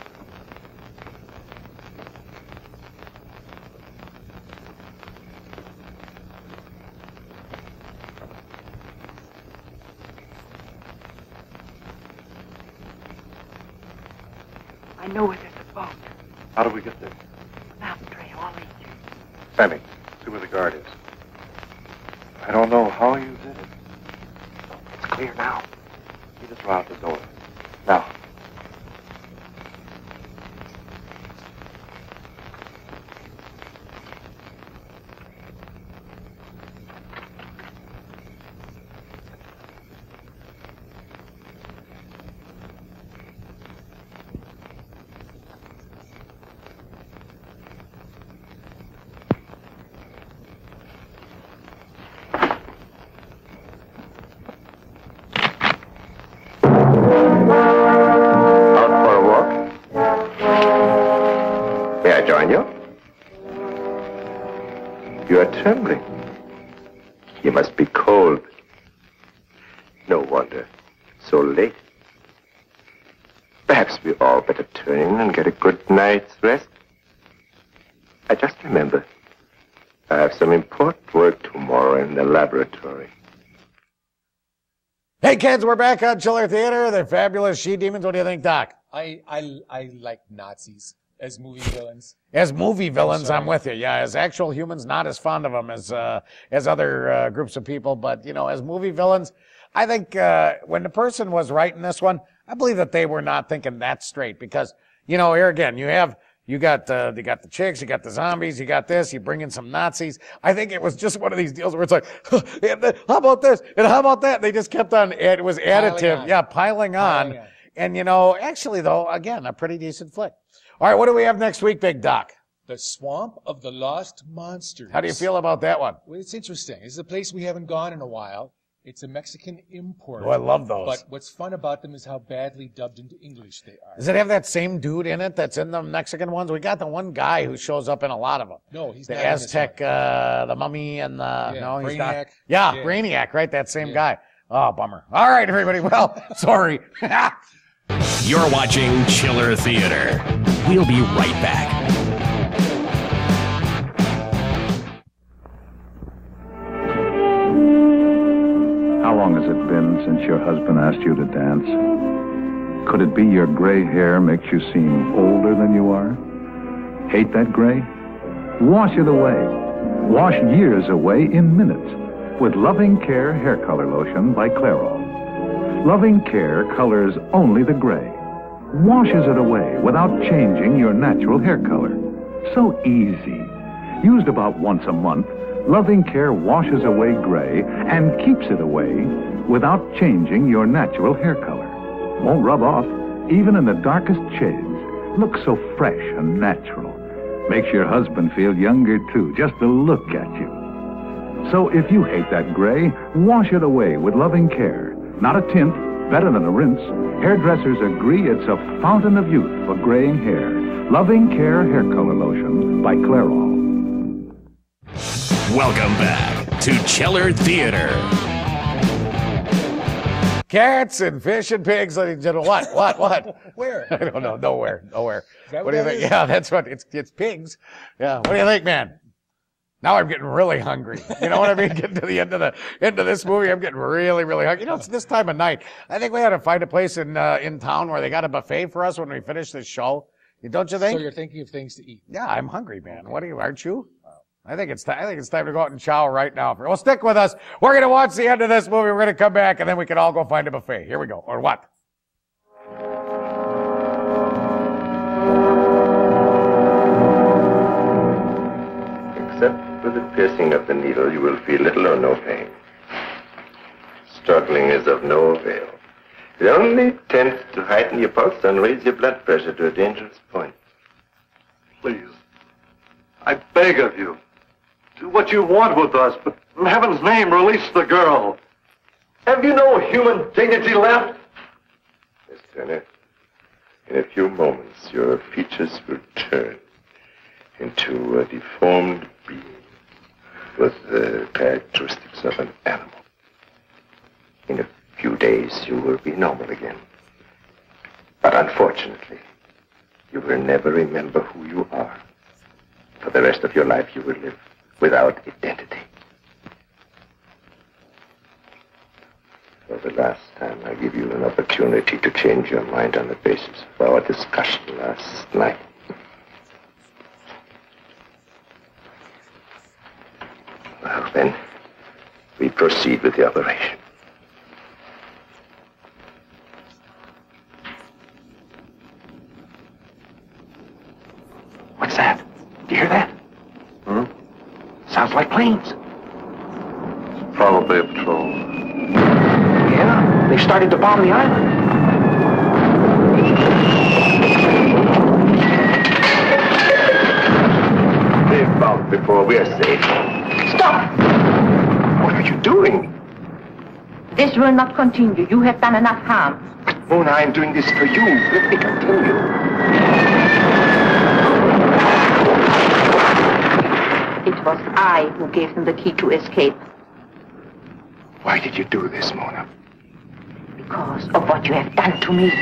I know where there's a boat. How do we get there? Mountain trail, I'll lead you. Sammy, see where the guard is. I don't know how you did it. It's clear now. Lead us around the door. Now. You are trembling. You must be cold. No wonder. So late. Perhaps we all better turn in and get a good night's rest. I just remember. I have some important work tomorrow in the laboratory. Hey kids, we're back on Chiller Theater. They're fabulous she-demons. What do you think, Doc? I like Nazis as movie villains. As movie villains, I'm with you. Yeah, as actual humans, not as fond of them as other groups of people. But, you know, as movie villains, I think when the person was writing this one, I believe that they were not thinking that straight. Because, you know, here again, you got the chicks, you got the zombies, you got this, you bring in some Nazis. I think it was just one of these deals where it's like, how about this? And how about that? They just kept on, it was additive. Yeah, piling on. And, you know, actually, though, again, a pretty decent flick. All right, what do we have next week, Big Doc? The Swamp of the Lost Monsters. How do you feel about that one? Well, it's interesting. It's a place we haven't gone in a while. It's a Mexican import. Oh, I love those. But what's fun about them is how badly dubbed into English they are. Does it have that same dude in it that's in the Mexican ones? We got the one guy who shows up in a lot of them. No, he's the not Aztec, the Mummy, and the Brainiac. He's not. Yeah, Brainiac, right? That same guy. Oh, bummer. All right, everybody. Well, sorry. You're watching Chiller Theater. We'll be right back. How long has it been since your husband asked you to dance? Could it be your gray hair makes you seem older than you are? Hate that gray? Wash it away. Wash years away in minutes with Loving Care Hair Color Lotion by Clairol. Loving care colors only the gray, washes it away without changing your natural hair color. So easy. Used about once a month, Loving Care washes away gray and keeps it away without changing your natural hair color. Won't rub off, even in the darkest shades. Looks so fresh and natural. Makes your husband feel younger, too, just to look at you. So if you hate that gray, wash it away with Loving Care. Not a tint, better than a rinse. Hairdressers agree it's a fountain of youth for graying hair. Loving Care Hair Color Lotion by Clairol. Welcome back to Chiller Theater. Cats and fish and pigs, ladies and gentlemen. What? Where? I don't know. Nowhere. That What do you think? Yeah, that's what. It's pigs. Yeah. What do you think, man? Now I'm getting really hungry. You know what I mean? Getting to the end of this movie, I'm getting really, really hungry. You know, it's this time of night. I think we ought to find a place in town where they got a buffet for us when we finish this show. Don't you think? So you're thinking of things to eat? Yeah, I'm hungry, man. Aren't you? I think it's time to go out and chow right now. Well, stick with us. We're going to watch the end of this movie. We're going to come back, and then we can all go find a buffet. Here we go. Or what? Except for the piercing of the needle, you will feel little or no pain. Struggling is of no avail. It only tends to heighten your pulse and raise your blood pressure to a dangerous point. Please, I beg of you, do what you want with us, but in heaven's name, release the girl. Have you no human dignity left? Miss Turner, in a few moments, your features will turn into a deformed being with the characteristics of an animal. In a few days, you will be normal again. But unfortunately, you will never remember who you are. For the rest of your life, you will live without identity. For the last time, I give you an opportunity to change your mind on the basis of our discussion last night. Well, then, we proceed with the operation. What's that? Do you hear that? Sounds like planes. Probably a patrol. Yeah, they started to bomb the island. They've bombed before. We're safe. Stop! What are you doing? This will not continue. You have done enough harm. Mona, I'm doing this for you. Let me continue. It was I who gave them the key to escape. Why did you do this, Mona? Because of what you have done to me.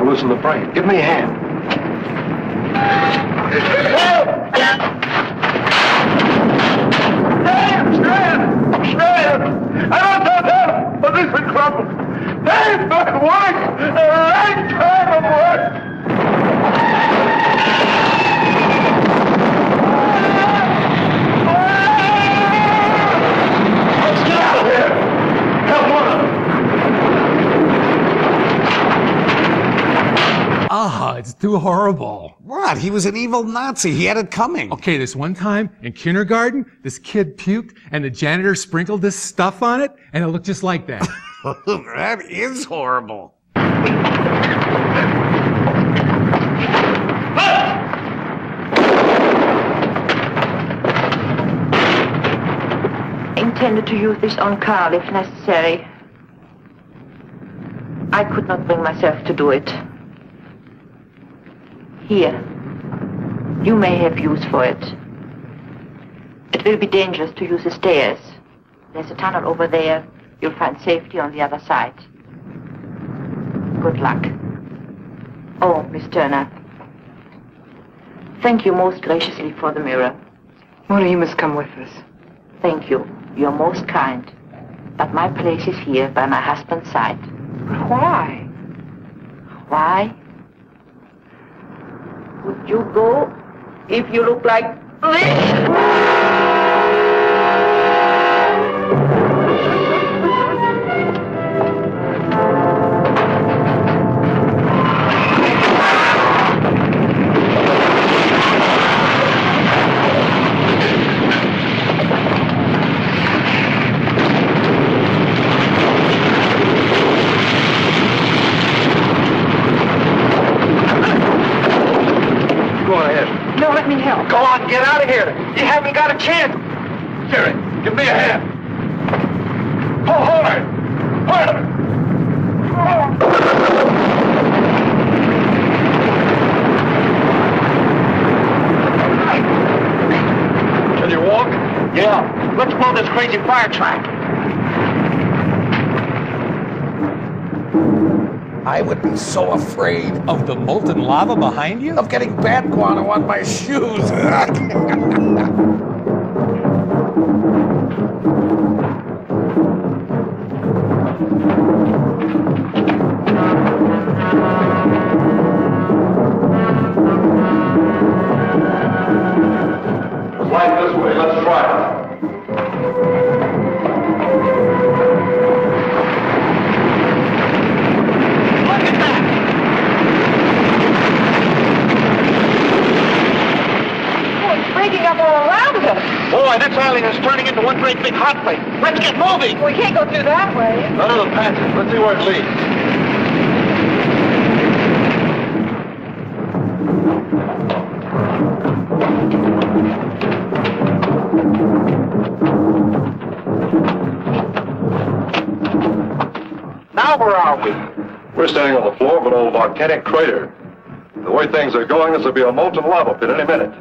Loosen the brake. Give me a hand. I'm stranded. I don't know that, but this is trouble. They've been working a lifetime of work. Let's get out of here. Help one of them. Ah, it's too horrible. What? He was an evil Nazi. He had it coming. Okay, this one time in kindergarten, this kid puked and the janitor sprinkled this stuff on it and it looked just like that. That is horrible. I intended to use this on Carl if necessary. I could not bring myself to do it. Here. You may have use for it. It will be dangerous to use the stairs. There's a tunnel over there. You'll find safety on the other side. good luck. Oh, Miss Turner. Thank you most graciously for the mirror. Mona, you must come with us. Thank you. You're most kind. But my place is here by my husband's side. But why? Why? Would you go if you look like this? No, let me help. Go on, get out of here. You haven't got a chance. Jerry, give me a hand. Hold her. Hold her. Can you walk? Yeah. Let's blow this crazy fire track. I would be so afraid of the molten lava behind you? Of getting bat guano on my shoes. Slide this way. Let's try it. Breaking up all around us. Boy, this island is turning into one great big hot plate. Let's get moving. We can't go through that way. Another passage. Let's see where it leads. Now where are we? We're standing on the floor of an old volcanic crater. The way things are going, this will be a molten lava pit any minute.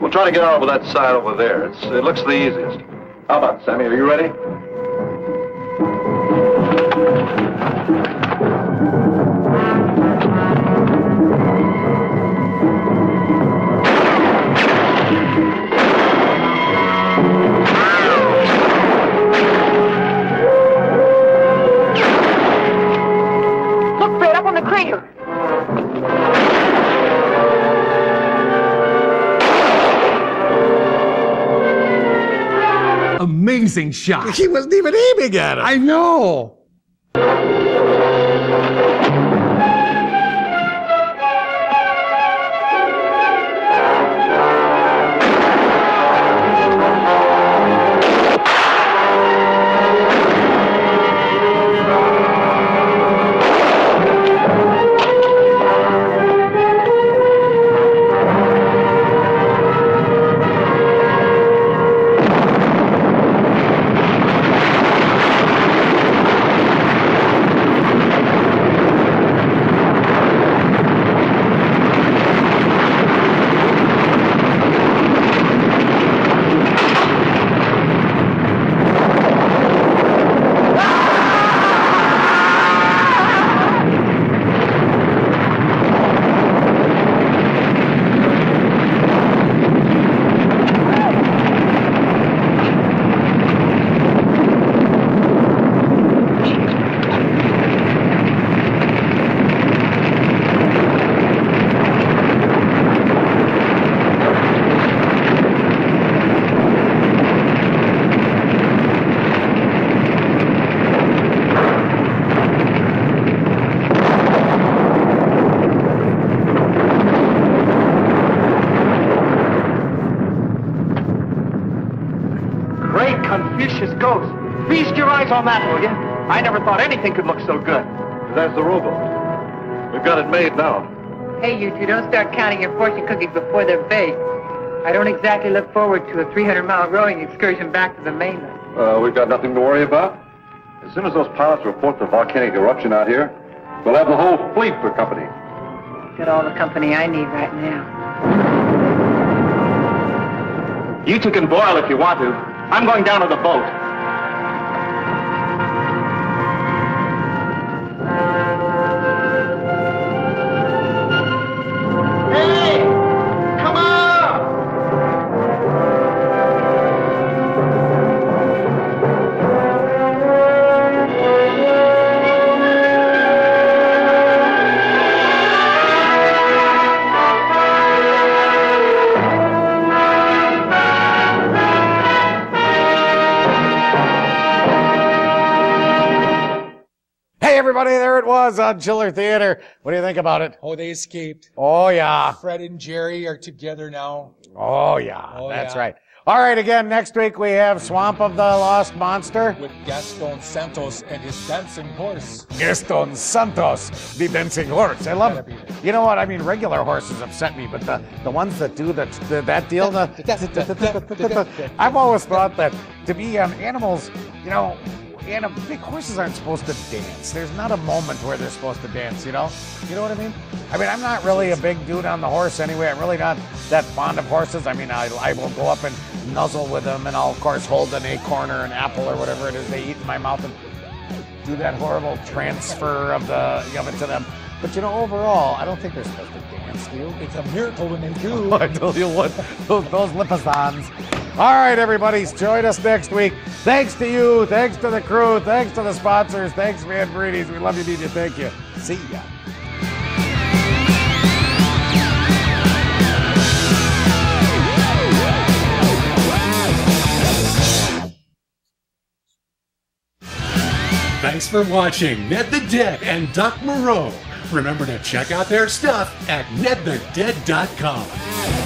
We'll try to get out over that side over there. It looks the easiest. How about it, Sammy? Are you ready? Look, Fred, up on the crater. Amazing shot. He wasn't even aiming at it. I know. Confucius ghost. Feast your eyes on that, will you? I never thought anything could look so good. There's the rowboat. We've got it made now. Hey, you two, don't start counting your fortune cookies before they're baked. I don't exactly look forward to a 300-mile rowing excursion back to the mainland. We've got nothing to worry about. As soon as those pilots report the volcanic eruption out here, we'll have the whole fleet for company. Got all the company I need right now. You two can boil if you want to. I'm going down to the boat. everybody, there it was on Chiller Theater. What do you think about it? Oh, they escaped. Oh, yeah. Fred and Jerry are together now. Oh, yeah. That's right. All right, again, next week we have Swamp of the Lost Monster. With Gaston Santos and his dancing horse. Gaston Santos, the dancing horse. I love it. You know what? I mean, regular horses upset me, but the ones that do that deal, I've always thought that to be animals, you know, big horses aren't supposed to dance. There's not a moment where they're supposed to dance, you know? You know what I mean? I mean, I'm not really a big dude on the horse anyway. I'm really not that fond of horses. I mean, I will go up and nuzzle with them, and I'll, of course, hold an acorn or an apple or whatever it is they eat in my mouth and do that horrible transfer of it to them. But, you know, overall, I don't think they're supposed to dance, do you? It's a miracle when they do. I tell you what, those liposons. All right, everybody, join us next week. Thanks to you. Thanks to the crew. Thanks to the sponsors. Thanks, Van Breedy's. We love you, need you. Thank you. See ya. Thanks for watching Ned the Dead and Doc Moreau. Remember to check out their stuff at nedthedead.com.